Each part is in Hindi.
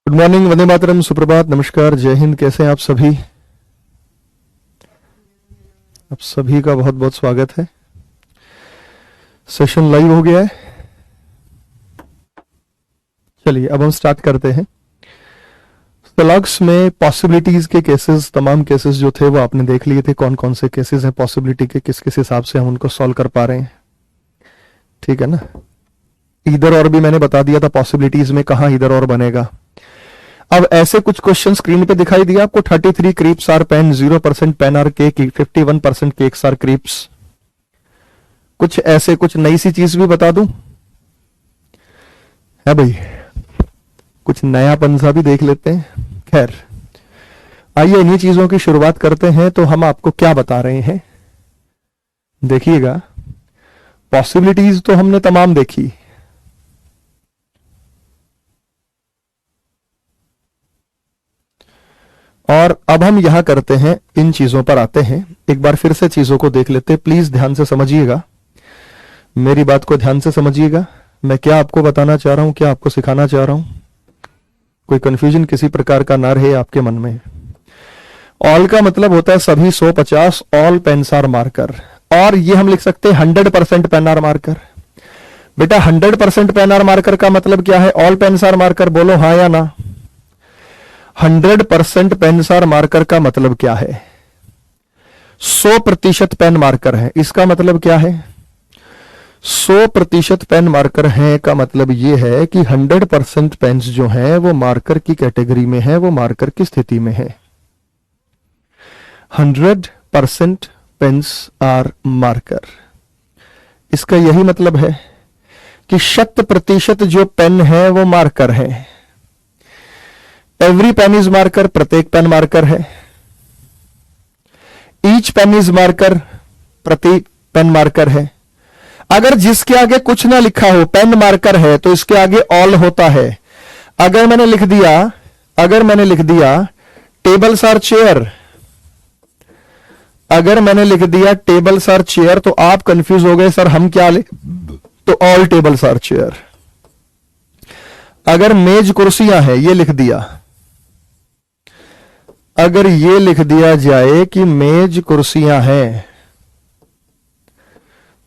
गुड मॉर्निंग, वंदे मातरम, सुप्रभात, नमस्कार, जय हिंद। कैसे हैं आप सभी? आप सभी का बहुत बहुत स्वागत है। सेशन लाइव हो गया है। चलिए अब हम स्टार्ट करते हैं। सलग्स में पॉसिबिलिटीज के केसेस, तमाम केसेस जो थे वो आपने देख लिए थे। कौन कौन से केसेस हैं पॉसिबिलिटी के, किस किस हिसाब से हम उनको सॉल्व कर पा रहे हैं, ठीक है ना। इधर और भी मैंने बता दिया था पॉसिबिलिटीज में कहां इधर और बनेगा। अब ऐसे कुछ क्वेश्चन स्क्रीन पे दिखाई दिया आपको। 33 creeps are pen, 0% pen are cake, 51% cakes are creeps. कुछ ऐसे कुछ नई सी चीज भी बता दूं है भाई, कुछ नयापन सा भी देख लेते हैं। खैर आइए इन्हीं चीजों की शुरुआत करते हैं। तो हम आपको क्या बता रहे हैं, देखिएगा। पॉसिबिलिटीज तो हमने तमाम देखी, और अब हम यहां करते हैं, इन चीजों पर आते हैं। एक बार फिर से चीजों को देख लेते हैं। प्लीज ध्यान से समझिएगा, मेरी बात को ध्यान से समझिएगा। मैं क्या आपको बताना चाह रहा हूं, क्या आपको सिखाना चाह रहा हूं, कोई कंफ्यूजन किसी प्रकार का ना रहे आपके मन में। ऑल का मतलब होता है सभी 150, ऑल पेन्स आर मार्कर। और ये हम लिख सकते हैं 100% पेन आर मार्कर। बेटा 100% पेन आर मार्कर का मतलब क्या है? All pens are marker. बोलो हाँ या ना। 100% पेन्स आर मार्कर का मतलब क्या है? 100% पेन मार्कर है। इसका मतलब क्या है? 100% पेन मार्कर है का मतलब यह है कि 100% पेन्स जो हैं वो मार्कर की कैटेगरी में है, वो मार्कर की स्थिति में है। 100% पेन्स आर मार्कर, इसका यही मतलब है कि 100% जो पेन है वो मार्कर है। एवरी पेन इज मार्कर, प्रत्येक पेन मार्कर है। ईच पेन इज मार्कर, प्रत्येक पेन मार्कर है। अगर जिसके आगे कुछ ना लिखा हो, पेन मार्कर है, तो इसके आगे ऑल होता है। अगर मैंने लिख दिया टेबल्स आर चेयर, अगर मैंने लिख दिया टेबल्स आर चेयर, तो आप कंफ्यूज हो गए, सर हम क्या तो ऑल टेबल्स आर चेयर। अगर मेज कुर्सियां हैं, ये लिख दिया, अगर ये लिख दिया जाए कि मेज कुर्सियां हैं,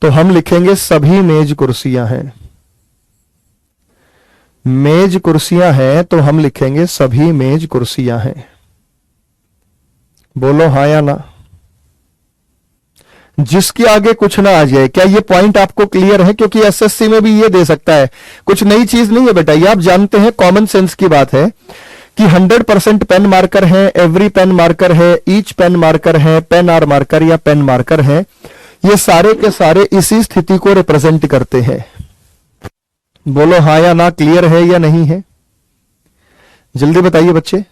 तो हम लिखेंगे सभी मेज कुर्सियां हैं। मेज कुर्सियां हैं तो हम लिखेंगे सभी मेज कुर्सियां हैं। बोलो हाँ या ना। जिसके आगे कुछ ना आ जाए। क्या ये पॉइंट आपको क्लियर है? क्योंकि एसएससी में भी ये दे सकता है, कुछ नई चीज नहीं है बेटा, ये आप जानते हैं, कॉमन सेंस की बात है कि 100% पेन मार्कर है, एवरी पेन मार्कर है, ईच पेन मार्कर है, पेन आर मार्कर या पेन मार्कर है। ये सारे के सारे इसी स्थिति को रिप्रेजेंट करते हैं। बोलो हाँ या ना, क्लियर है या नहीं है? जल्दी बताइए बच्चे,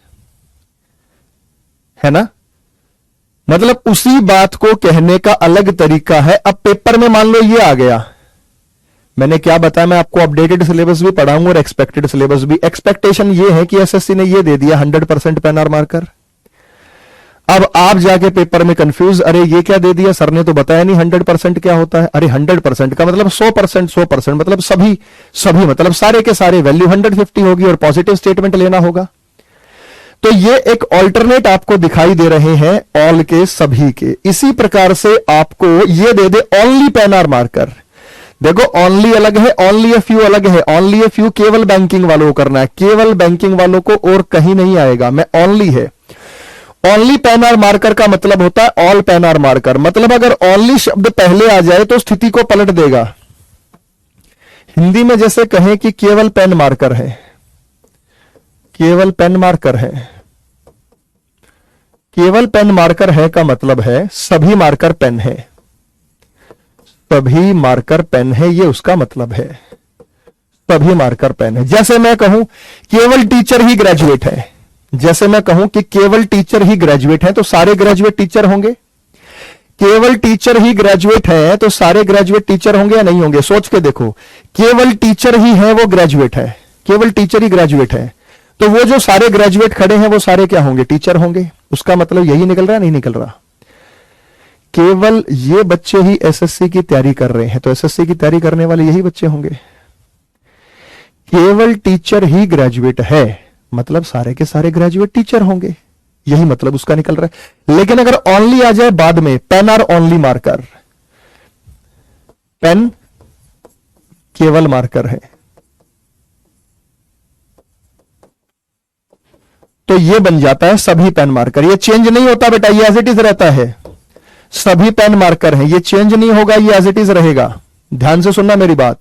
है ना। मतलब उसी बात को कहने का अलग तरीका है। अब पेपर में मान लो ये आ गया, मैंने क्या बताया, मैं आपको अपडेटेड सिलेबस भी पढ़ाऊंगा और एक्सपेक्टेड सिलेबस भी। एक्सपेक्टेशन ये है कि एसएससी ने ये दे दिया 100% पेन आर मार्कर। अब आप जाके पेपर में कंफ्यूज, अरे ये क्या दे दिया, सर ने तो बताया नहीं 100% क्या होता है। अरे 100% का मतलब 100% मतलब सभी मतलब सारे के सारे वैल्यू 150 होगी और पॉजिटिव स्टेटमेंट लेना होगा। तो ये एक ऑल्टरनेट आपको दिखाई दे रहे हैं ऑल के, सभी के। इसी प्रकार से आपको ये दे दे ओनली पेन आर मार्कर। देखो ओनली अलग है, ओनली ए फ्यू अलग है। ओनली ए फ्यू केवल बैंकिंग वालों को करना है, केवल बैंकिंग वालों को, और कहीं नहीं आएगा। मैं ओनली है। ओनली पेन आर मार्कर का मतलब होता है ऑल पेन आर मार्कर। मतलब अगर ओनली शब्द पहले आ जाए तो स्थिति को पलट देगा। हिंदी में जैसे कहें कि केवल पेन मार्कर है, केवल पेन मार्कर है। केवल पेन मार्कर है का मतलब है सभी मार्कर पेन है, सभी मार्कर पेन है, ये उसका मतलब है। सभी मार्कर पेन है। जैसे मैं कहूं केवल टीचर ही ग्रेजुएट है, जैसे मैं कहूं कि केवल टीचर ही ग्रेजुएट है, तो सारे ग्रेजुएट टीचर होंगे। केवल टीचर ही ग्रेजुएट है तो सारे ग्रेजुएट टीचर होंगे या नहीं होंगे? सोच के देखो, केवल टीचर ही है वो ग्रेजुएट है, केवल टीचर ही ग्रेजुएट है, तो वो जो सारे ग्रेजुएट खड़े हैं वो सारे क्या होंगे? टीचर होंगे। उसका मतलब यही निकल रहा, नहीं निकल रहा? केवल ये बच्चे ही एसएससी की तैयारी कर रहे हैं, तो एसएससी की तैयारी करने वाले यही बच्चे होंगे। केवल टीचर ही ग्रेजुएट है मतलब सारे के सारे ग्रेजुएट टीचर होंगे, यही मतलब उसका निकल रहा है। लेकिन अगर ओनली आ जाए बाद में, pen are only marker, pen केवल मार्कर है, तो ये बन जाता है सभी पेन मार्कर। ये चेंज नहीं होता बेटा, ये एज इट इज रहता है। सभी पेन मार्कर हैं, ये चेंज नहीं होगा, ये एज इट इज रहेगा। ध्यान से सुनना मेरी बात।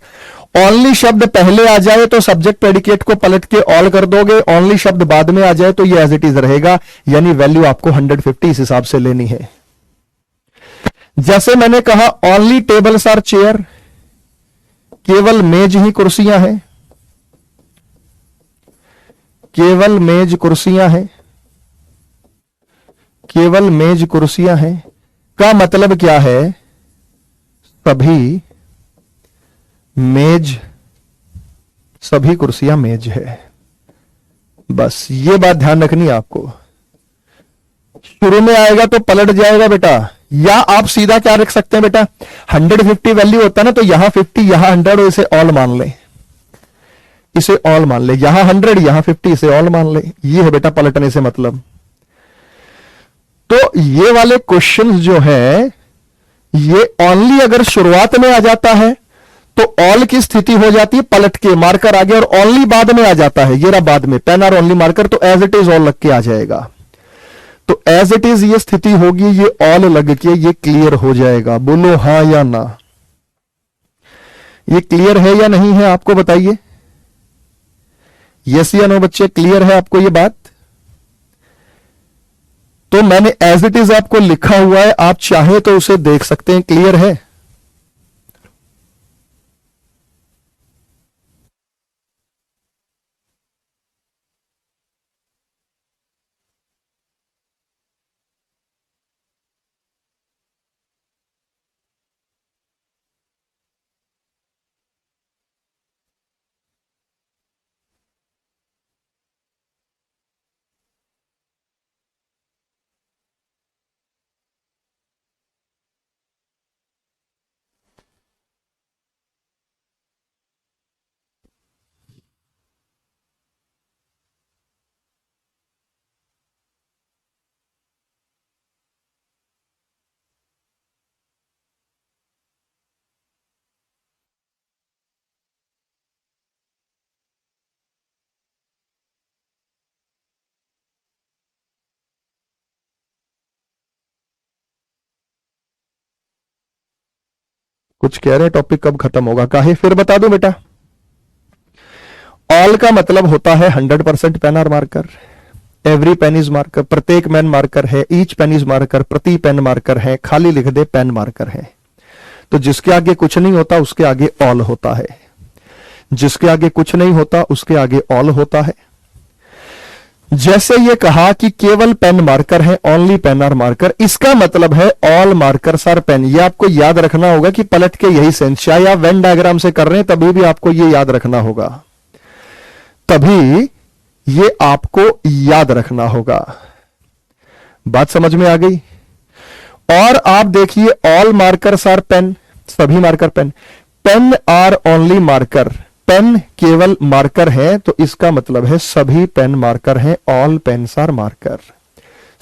ओनली शब्द पहले आ जाए तो सब्जेक्ट प्रेडिकेट को पलट के ऑल कर दोगे, ओनली शब्द बाद में आ जाए तो ये एज इट इज रहेगा, यानी वैल्यू आपको 150 इस हिसाब से लेनी है। जैसे मैंने कहा ओनली टेबल्स आर चेयर, केवल मेज ही कुर्सियां हैं, केवल मेज कुर्सियां हैं, केवल मेज कुर्सियां हैं का मतलब क्या है? सभी मेज, सभी कुर्सियां मेज है। बस ये बात ध्यान रखनी है आपको। शुरू में आएगा तो पलट जाएगा बेटा, या आप सीधा क्या रख सकते हैं बेटा, 150 वैल्यू होता है ना, तो यहां 50 यहां 100 और इसे ऑल मान ले, इसे ऑल मान ले, यहां 100 यहां 50 इसे ऑल मान ले। ये है बेटा पलटने से मतलब। तो ये वाले क्वेश्चंस जो है, ये ओनली अगर शुरुआत में आ जाता है तो ऑल की स्थिति हो जाती है पलट के, मार्कर आगे, और ओनली बाद में आ जाता है, ये रहा बाद में पेन और ओनली मार्कर, तो एज इट इज ऑल लग के आ जाएगा। तो एज इट इज ये स्थिति होगी, ये ऑल लग के ये क्लियर हो जाएगा। बोलो हां या ना, ये क्लियर है या नहीं है आपको बताइए, यस या नो बच्चे, क्लियर है आपको ये बात? तो मैंने एज इट इज आपको लिखा हुआ है, आप चाहे तो उसे देख सकते हैं, क्लियर है? कुछ कह रहे हैं टॉपिक कब खत्म होगा, काहे फिर बता दूं बेटा। ऑल का मतलब होता है 100% पेन और marker, every pen is marker, प्रत्येक पेन मार्कर है, ईच पेन इज मार्कर, प्रति पेन मार्कर है, खाली लिख दे पेन मार्कर है। तो जिसके आगे कुछ नहीं होता उसके आगे ऑल होता है, जिसके आगे कुछ नहीं होता उसके आगे ऑल होता है। जैसे ये कहा कि केवल पेन मार्कर है, ओनली पेन आर मार्कर, इसका मतलब है ऑल मार्कर्स आर पेन। ये आपको याद रखना होगा कि पलट के यही सेंस, चाहे आप वेन डायग्राम से कर रहे हैं तभी भी आपको ये याद रखना होगा, तभी ये आपको याद रखना होगा। बात समझ में आ गई? और आप देखिए ऑल मार्कर्स आर पेन, सभी marker pen, pen are only marker, pen केवल मार्कर है, तो इसका मतलब है सभी पेन मार्कर हैं, ऑल पेन्स आर मार्कर,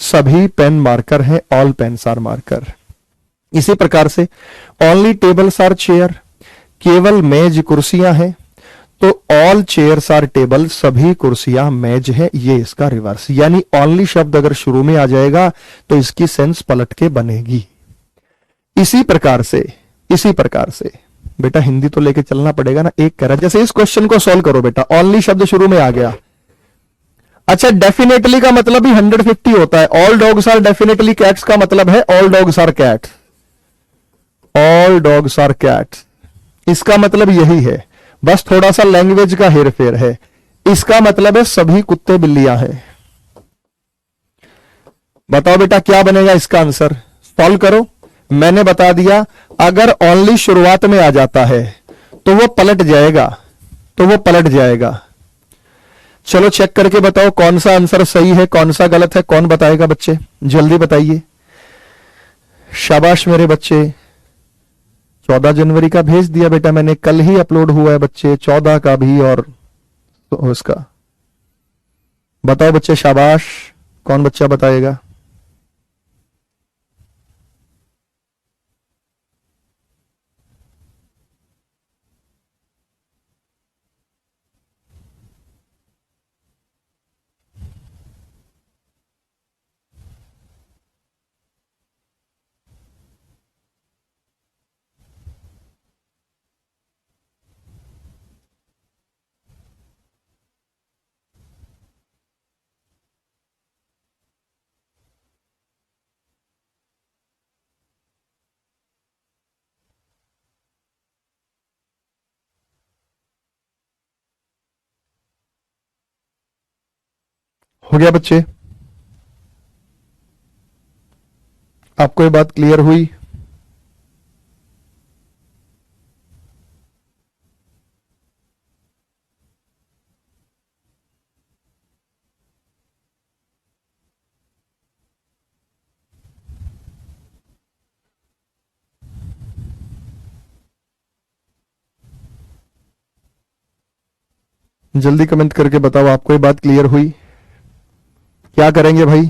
सभी पेन मार्कर हैं, ऑल पेन्स आर मार्कर। इसी प्रकार से ओनली टेबल्स आर चेयर, केवल मेज कुर्सियां हैं, तो ऑल चेयर्स आर टेबल, सभी कुर्सियां मेज है, ये इसका रिवर्स। यानी ओनली शब्द अगर शुरू में आ जाएगा तो इसकी सेंस पलट के बनेगी। इसी प्रकार से बेटा हिंदी तो लेके चलना पड़ेगा ना, एक कह रहा, जैसे इस क्वेश्चन को सॉल्व करो बेटा, ओनली शब्द शुरू में आ गया, अच्छा डेफिनेटली का मतलब ही 150 होता है। All dogs are definitely cats का मतलब है all dogs are cats, all dogs are cats, इसका मतलब यही है, बस थोड़ा सा लैंग्वेज का हेरफेर है। इसका मतलब है सभी कुत्ते बिल्लियां हैं। बताओ बेटा क्या बनेगा इसका आंसर, सॉल्व करो। मैंने बता दिया अगर ओनली शुरुआत में आ जाता है तो वो पलट जाएगा, तो वो पलट जाएगा। चलो चेक करके बताओ कौन सा आंसर सही है कौन सा गलत है, कौन बताएगा बच्चे, जल्दी बताइए। शाबाश मेरे बच्चे, 14 जनवरी का भेज दिया बेटा मैंने, कल ही अपलोड हुआ है बच्चे, 14 का भी और तो उसका बताओ बच्चे, शाबाश। कौन बच्चा बताएगा? हो गया बच्चे? आपको ये बात क्लियर हुई? जल्दी कमेंट करके बताओ, आपको ये बात क्लियर हुई? क्या करेंगे भाई?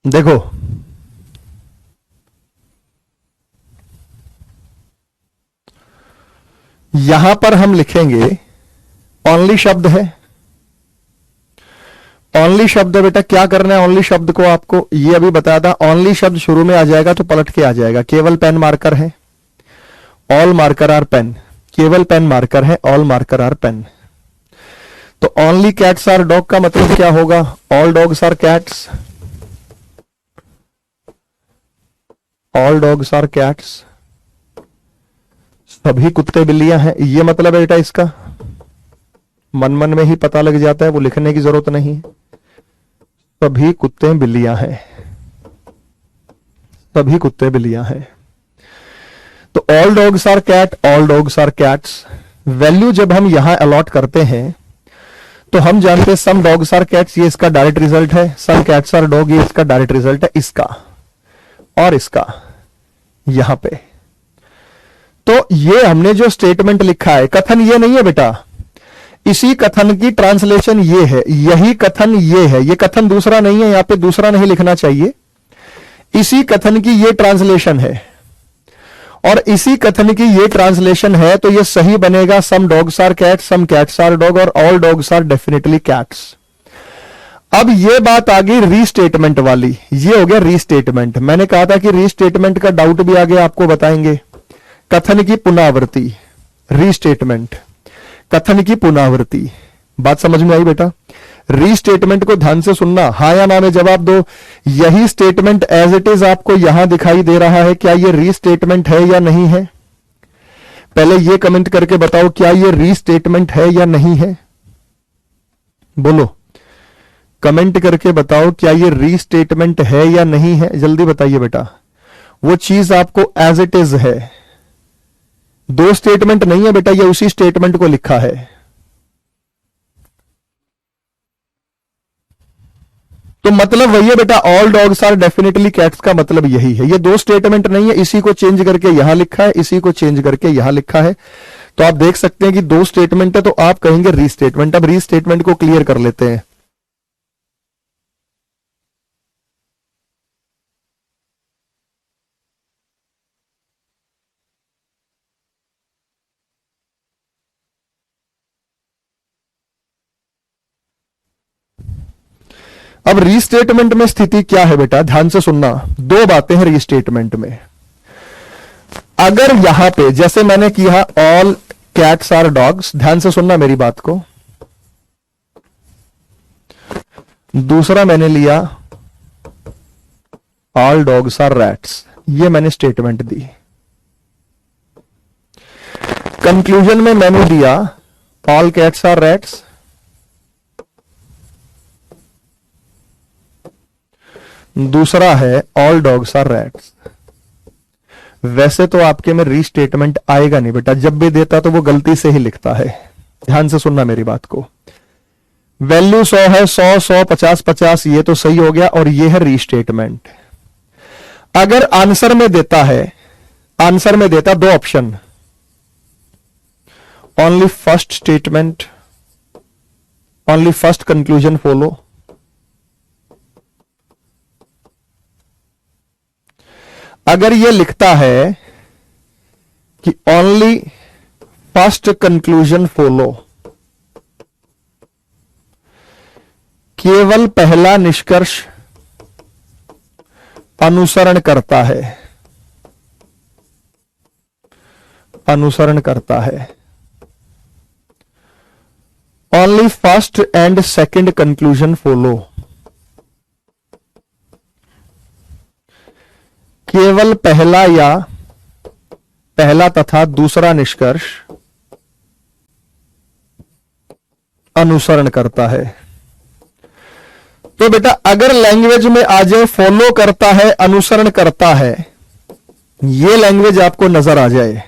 देखो, यहां पर हम लिखेंगे ओनली शब्द है। ओनली शब्द बेटा क्या करना है? ओनली शब्द को आपको ये अभी बताया था, ओनली शब्द शुरू में आ जाएगा तो पलट के आ जाएगा। केवल पेन मार्कर है, ऑल मार्कर आर पेन। केवल पेन मार्कर है, ऑल मार्कर आर पेन। तो ओनली कैट्स आर डॉग का मतलब क्या होगा? All dogs are cats, all dogs are cats. सभी कुत्ते बिल्लियां हैं, ये मतलब है बेटा इसका। मन मन में ही पता लग जाता है, वो लिखने की जरूरत नहीं। सभी कुत्ते बिल्लियां हैं, सभी कुत्ते बिल्लियां हैं। तो all dogs are cat, all dogs are cats. Value जब हम यहां अलॉट करते हैं तो हम जानते हैं सम डॉग्स आर कैट्स, ये इसका डायरेक्ट रिजल्ट है। सम कैट्स आर डॉग, ये इसका डायरेक्ट रिजल्ट है, इसका और इसका यहां पे। तो ये हमने जो स्टेटमेंट लिखा है, कथन ये नहीं है बेटा, इसी कथन की ट्रांसलेशन ये है, यही कथन ये है। ये कथन दूसरा नहीं है, यहां पे दूसरा नहीं लिखना चाहिए। इसी कथन की ये ट्रांसलेशन है और इसी कथन की ये ट्रांसलेशन है, तो ये सही बनेगा। Some dogs are cats, some cats are dog और all dogs are definitely cats. अब ये बात आ गई रीस्टेटमेंट वाली, ये हो गया रीस्टेटमेंट। मैंने कहा था कि रीस्टेटमेंट का डाउट भी आगे आपको बताएंगे। कथन की पुनरावृत्ति, रीस्टेटमेंट, कथन की पुनरावृत्ति। बात समझ में आई बेटा? रीस्टेटमेंट को ध्यान से सुनना, हां या ना में जवाब दो। यही स्टेटमेंट एज इट इज आपको यहां दिखाई दे रहा है, क्या ये रीस्टेटमेंट है या नहीं है? पहले ये कमेंट करके बताओ, क्या ये रीस्टेटमेंट है या नहीं है? बोलो, कमेंट करके बताओ, क्या ये रीस्टेटमेंट है या नहीं है? जल्दी बताइए बेटा। वो चीज आपको एज इट इज है, दो स्टेटमेंट नहीं है बेटा, ये उसी स्टेटमेंट को लिखा है। तो मतलब वही है बेटा, all dogs are definitely cats का मतलब यही है। ये दो स्टेटमेंट नहीं है, इसी को चेंज करके यहां लिखा है, इसी को चेंज करके यहां लिखा है। तो आप देख सकते हैं कि दो स्टेटमेंट है, तो आप कहेंगे रीस्टेटमेंट। अब रीस्टेटमेंट को क्लियर कर लेते हैं। अब रीस्टेटमेंट में स्थिति क्या है बेटा? ध्यान से सुनना, दो बातें हैं रीस्टेटमेंट में। अगर यहां पे जैसे मैंने किया ऑल कैट्स आर डॉग्स, ध्यान से सुनना मेरी बात को। दूसरा मैंने लिया ऑल डॉग्स आर रैट्स, ये मैंने स्टेटमेंट दी। कंक्लूजन में मैंने दिया ऑल कैट्स आर रैट्स, दूसरा है ऑल डॉग्स आर रैट्स। वैसे तो आपके में रीस्टेटमेंट आएगा नहीं बेटा, जब भी देता तो वो गलती से ही लिखता है। ध्यान से सुनना मेरी बात को। वैल्यू 100 है, 100 100 50 50, ये तो सही हो गया और ये है रीस्टेटमेंट। अगर आंसर में देता है आंसर में देता दो option, only first statement, only first conclusion follow. अगर यह लिखता है कि ओनली फर्स्ट कंक्लूजन फॉलो, केवल पहला निष्कर्ष अनुसरण करता है, अनुसरण करता है, only first and second conclusion follow, केवल पहला या पहला तथा दूसरा निष्कर्ष अनुसरण करता है। तो बेटा अगर लैंग्वेज में आ जाए फॉलो करता है, अनुसरण करता है, ये लैंग्वेज आपको नजर आ जाए,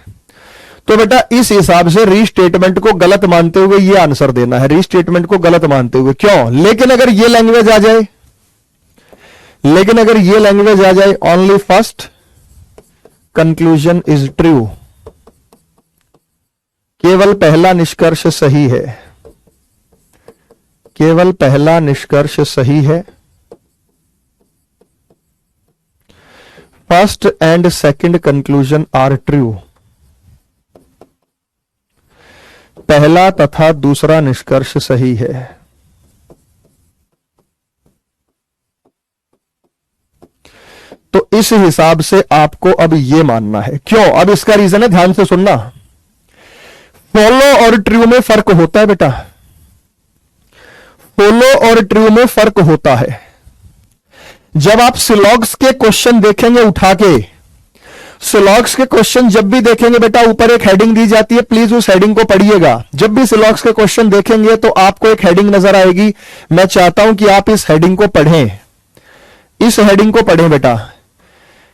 तो बेटा इस हिसाब से रीस्टेटमेंट को गलत मानते हुए ये आंसर देना है, रीस्टेटमेंट को गलत मानते हुए। क्यों? लेकिन अगर ये लैंग्वेज आ जाए, लेकिन अगर ये लैंग्वेज आ जाए only first conclusion is true, केवल पहला निष्कर्ष सही है, केवल पहला निष्कर्ष सही है, first and second conclusion are true, पहला तथा दूसरा निष्कर्ष सही है, तो इस हिसाब से आपको अब यह मानना है। क्यों? अब इसका रीजन है, ध्यान से सुनना। फॉलो और ट्रू में फर्क होता है बेटा, फॉलो और ट्रू में फर्क होता है। जब आप सिलॉग्स के क्वेश्चन देखेंगे उठा के, सिलॉग्स के क्वेश्चन जब भी देखेंगे बेटा, ऊपर एक हेडिंग दी जाती है, प्लीज उस हेडिंग को पढ़िएगा। जब भी सिलॉग्स के क्वेश्चन देखेंगे तो आपको एक हेडिंग नजर आएगी, मैं चाहता हूं कि आप इस हेडिंग को पढ़ें, इस हेडिंग को पढ़ें बेटा,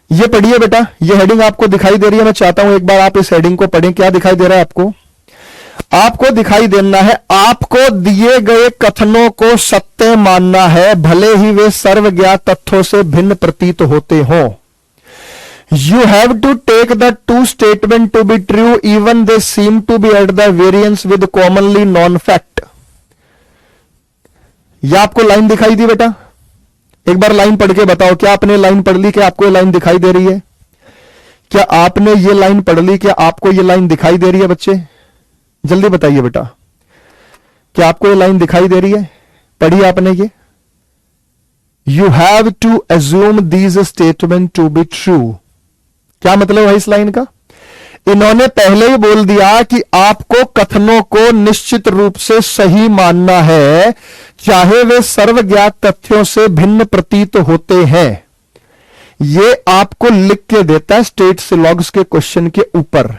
ये पढ़िए बेटा, ये हेडिंग आपको दिखाई दे रही है, मैं चाहता हूं एक बार आप इस हेडिंग को पढ़ें। क्या दिखाई दे रहा है आपको? आपको दिखाई देना है, आपको दिए गए कथनों को सत्य मानना है, भले ही वे सर्वज्ञात तथ्यों से भिन्न प्रतीत होते हों। You have to take the two statement to be true even they seem to be at the variance with commonly known fact। यह आपको लाइन दिखाई दी बेटा? एक बार लाइन पढ़ के बताओ, क्या आपने लाइन पढ़ ली? क्या आपको ये लाइन दिखाई दे रही है? क्या आपने ये लाइन पढ़ ली? क्या आपको ये लाइन दिखाई दे रही है बच्चे? जल्दी बताइए बेटा, क्या आपको ये लाइन दिखाई दे रही है? पढ़ी आपने ये? You have to assume these statement to be true। क्या मतलब है इस लाइन का? इन्होंने पहले ही बोल दिया कि आपको कथनों को निश्चित रूप से सही मानना है, चाहे वे सर्वज्ञात तथ्यों से भिन्न प्रतीत होते हैं। ये आपको लिख के देता है स्टेट सिलॉग्स के क्वेश्चन के ऊपर।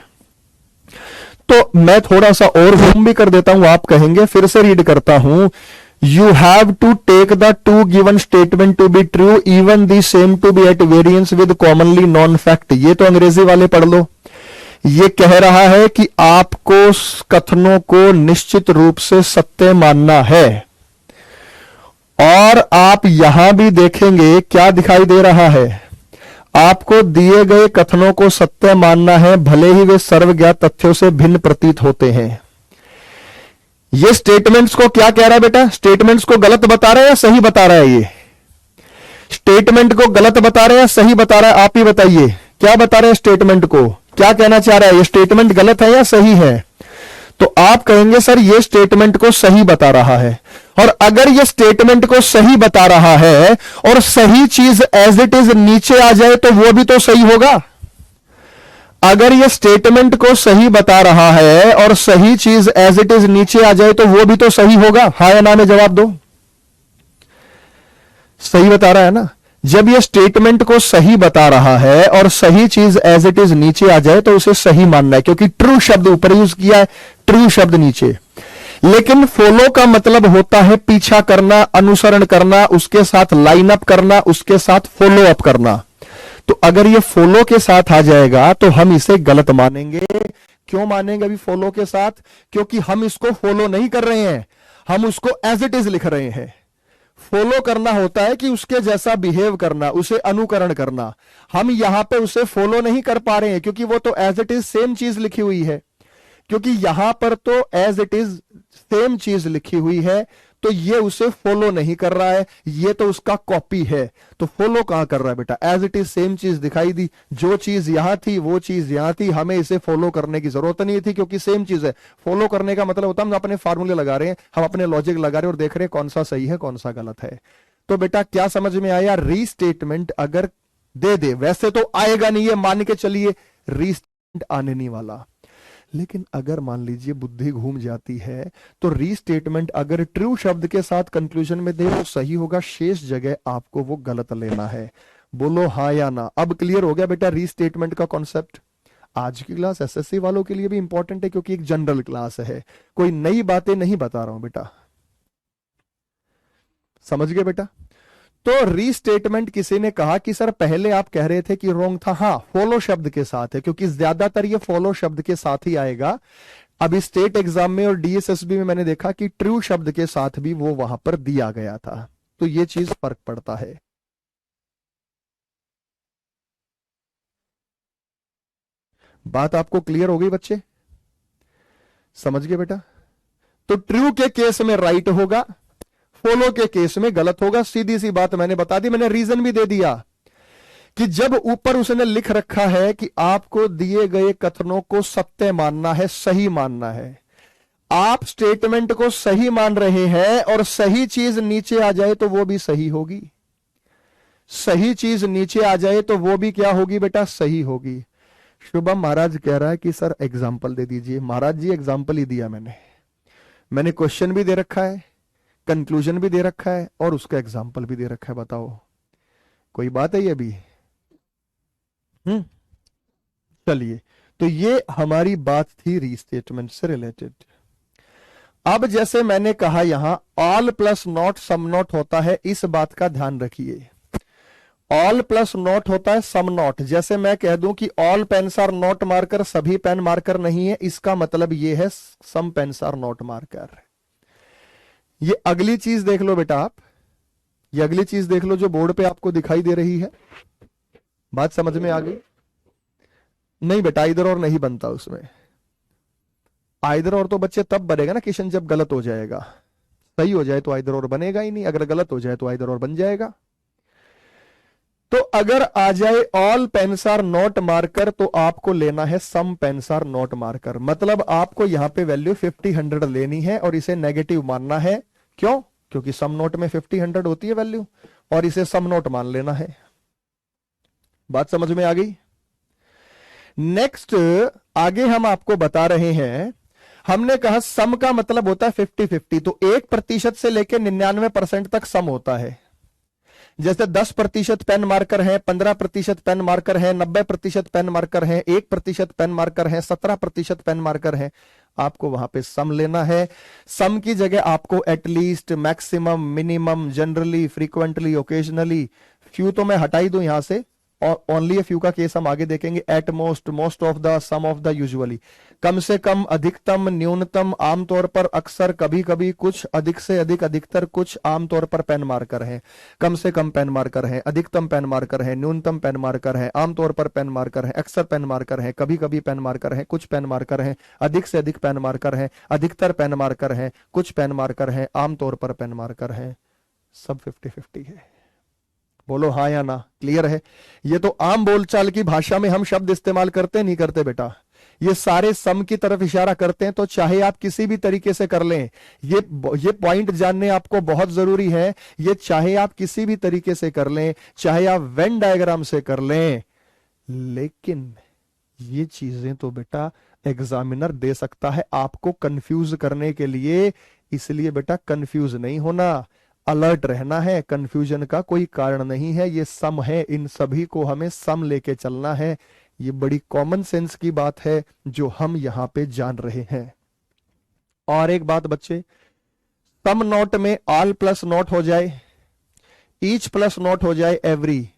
तो मैं थोड़ा सा और होम भी कर देता हूं, आप कहेंगे, फिर से रीड करता हूं। You have to take the two given statement to be true even the same to be at variance with commonly known fact। ये तो अंग्रेजी वाले पढ़ लो। ये कह रहा है कि आपको कथनों को निश्चित रूप से सत्य मानना है, और आप यहां भी देखेंगे क्या दिखाई दे रहा है, आपको दिए गए कथनों को सत्य मानना है, भले ही वे सर्वज्ञात तथ्यों से भिन्न प्रतीत होते हैं। ये स्टेटमेंट्स को क्या कह रहा है बेटा? स्टेटमेंट्स को गलत बता रहा है या सही बता रहा है? ये स्टेटमेंट को गलत बता रहा है या सही बता रहा है? आप ही बताइए, क्या बता रहे हैं स्टेटमेंट को? क्या कहना चाह रहा है? ये स्टेटमेंट गलत है या सही है? तो आप कहेंगे सर ये स्टेटमेंट को सही बता रहा है। और अगर ये स्टेटमेंट को सही बता रहा है और सही चीज एज इट इज नीचे आ जाए तो वो भी तो सही होगा। अगर ये स्टेटमेंट को सही बता रहा है और सही चीज एज इट इज नीचे आ जाए तो वो भी तो सही होगा। हाँ या ना में जवाब दो। सही बता रहा है ना? जब ये स्टेटमेंट को सही बता रहा है और सही चीज एज इट इज नीचे आ जाए तो उसे सही मानना है, क्योंकि ट्रू शब्द ऊपर यूज किया है, ट्रू शब्द नीचे। लेकिन फॉलो का मतलब होता है पीछा करना, अनुसरण करना, उसके साथ लाइन अप करना, उसके साथ फॉलो अप करना। तो अगर ये फॉलो के साथ आ जाएगा तो हम इसे गलत मानेंगे। क्यों मानेंगे अभी फॉलो के साथ? क्योंकि हम इसको फॉलो नहीं कर रहे हैं, हम उसको एज इट इज लिख रहे हैं। फॉलो करना होता है कि उसके जैसा बिहेव करना, उसे अनुकरण करना। हम यहां पे उसे फॉलो नहीं कर पा रहे हैं क्योंकि वो तो एज इट इज सेम चीज लिखी हुई है, क्योंकि यहां पर तो एज इट इज सेम चीज लिखी हुई है, तो ये उसे फॉलो नहीं कर रहा है, ये तो उसका कॉपी है। तो फॉलो कहां कर रहा है बेटा, एज इट इज सेम चीज दिखाई दी, जो चीज यहां थी वो चीज यहां थी, हमें इसे फॉलो करने की जरूरत नहीं थी क्योंकि सेम चीज है। फॉलो करने का मतलब होता है हम अपने फार्मूले लगा रहे हैं, हम अपने लॉजिक लगा रहे हैं और देख रहे हैं कौन सा सही है कौन सा गलत है। तो बेटा क्या समझ में आया, रीस्टेटमेंट अगर दे दे, वैसे तो आएगा नहीं, ये मान के चलिए रीस्टेटमेंट आने नहीं वाला, लेकिन अगर मान लीजिए बुद्धि घूम जाती है तो रीस्टेटमेंट अगर ट्रू शब्द के साथ कंक्लूजन में दे तो सही होगा, शेष जगह आपको वो गलत लेना है। बोलो हाँ या ना। अब क्लियर हो गया बेटा रीस्टेटमेंट का कॉन्सेप्ट। आज की क्लास एसएससी वालों के लिए भी इंपॉर्टेंट है क्योंकि एक जनरल क्लास है, कोई नई बातें नहीं बता रहा हूं बेटा, समझ गए बेटा। तो रीस्टेटमेंट किसी ने कहा कि सर पहले आप कह रहे थे कि रोंग था, हाँ फॉलो शब्द के साथ है क्योंकि ज्यादातर ये फॉलो शब्द के साथ ही आएगा। अभी स्टेट एग्जाम में और डीएसएसबी में मैंने देखा कि ट्रू शब्द के साथ भी वो वहां पर दिया गया था, तो ये चीज फर्क पड़ता है। बात आपको क्लियर हो गई बच्चे, समझ गए बेटा। तो ट्रू के केस में राइट होगा, फॉलो के केस में गलत होगा, सीधी सी बात मैंने बता दी, मैंने रीजन भी दे दिया कि जब ऊपर उसने लिख रखा है कि आपको दिए गए कथनों को सत्य मानना है, सही मानना है, आप स्टेटमेंट को सही मान रहे हैं और सही चीज नीचे आ जाए तो वो भी सही होगी, सही चीज नीचे आ जाए तो वो भी क्या होगी बेटा, सही होगी। शुभम महाराज कह रहा है कि सर एग्जाम्पल दे दीजिए। महाराज जी एग्जाम्पल ही दिया मैंने क्वेश्चन भी दे रखा है, कंक्लूजन भी दे रखा है और उसका एग्जाम्पल भी दे रखा है, बताओ कोई बात है ये भी। चलिए, तो ये हमारी बात थी रीस्टेटमेंट से रिलेटेड। अब जैसे मैंने कहा यहां all plus not some not होता है, इस बात का ध्यान रखिए। ऑल प्लस नॉट होता है सम नॉट। जैसे मैं कह दूं कि all pens are not marker, सभी पेन मार्कर नहीं है, इसका मतलब ये है some pens are not marker. ये अगली चीज देख लो बेटा आप, ये अगली चीज देख लो जो बोर्ड पे आपको दिखाई दे रही है। बात समझ में आ गई? नहीं बेटा, इधर और नहीं बनता उसमें। आइदर और तो बच्चे तब बनेगा ना किशन जब गलत हो जाएगा, सही हो जाए तो आइदर और बनेगा ही नहीं, अगर गलत हो जाए तो आइदर और बन जाएगा। तो अगर आ जाए all pens are not marker तो आपको लेना है some pens are not marker. मतलब आपको यहां पे वैल्यू 50 100 लेनी है और इसे नेगेटिव मानना है। क्यों? क्योंकि सम नोट में 50 100 होती है वैल्यू और इसे सम नोट मान लेना है। बात समझ में आ गई? नेक्स्ट आगे हम आपको बता रहे हैं, हमने कहा सम का मतलब होता है 50-50, तो 1% से लेकर 99% तक सम होता है। जैसे 10% पेन मार्कर है, 15% पेन मार्कर है, 90% पेन मार्कर है, 1% पेन मार्कर है, 17% पेन मार्कर है। आपको वहां पे सम लेना है। सम की जगह आपको at least, maximum, minimum, generally, frequently, occasionally, few तो मैं हटा ही दूं यहां से, और ओनली फ्यू का केस हम आगे देखेंगे। At most, most of the, some of the, usually, कम से कम, अधिकतम, न्यूनतम, आमतौर पर, अक्सर, कभी कभी, कुछ, अधिक से अधिक, अधिकतर, कुछ, आमतौर पर पेन मार्कर है, कम से कम पेन मार्कर है, अधिकतम पेन मार्कर है, न्यूनतम पेन मार्कर है, आमतौर पर पेन मार्कर है, अक्सर पेन मार्कर है, कभी कभी पेन मार्कर है, कुछ पेन मार्कर है, अधिक से अधिक पेन मार्कर है, अधिकतर पेन मार्कर है, कुछ पेन मार्कर है, आमतौर पर पेन मार्कर है। सब 50-50 है। बोलो हाँ या ना, क्लियर है? ये तो आम बोलचाल की भाषा में हम शब्द इस्तेमाल करते नहीं करते बेटा, ये सारे सम की तरफ इशारा करते हैं। तो चाहे आप किसी भी तरीके से कर लें, ये पॉइंट जानने आपको बहुत जरूरी है। ये चाहे आप किसी भी तरीके से कर लें, चाहे आप वेन डायग्राम से कर लें, लेकिन ये चीजें तो बेटा एग्जामिनर दे सकता है आपको कंफ्यूज करने के लिए। इसलिए बेटा कंफ्यूज नहीं होना, अलर्ट रहना है, कंफ्यूजन का कोई कारण नहीं है। ये सम है, इन सभी को हमें सम लेके चलना है। ये बड़ी कॉमन सेंस की बात है जो हम यहां पे जान रहे हैं। और एक बात बच्चे, सम नोट में ऑल प्लस नोट हो जाए, ईच प्लस नोट हो जाए, every,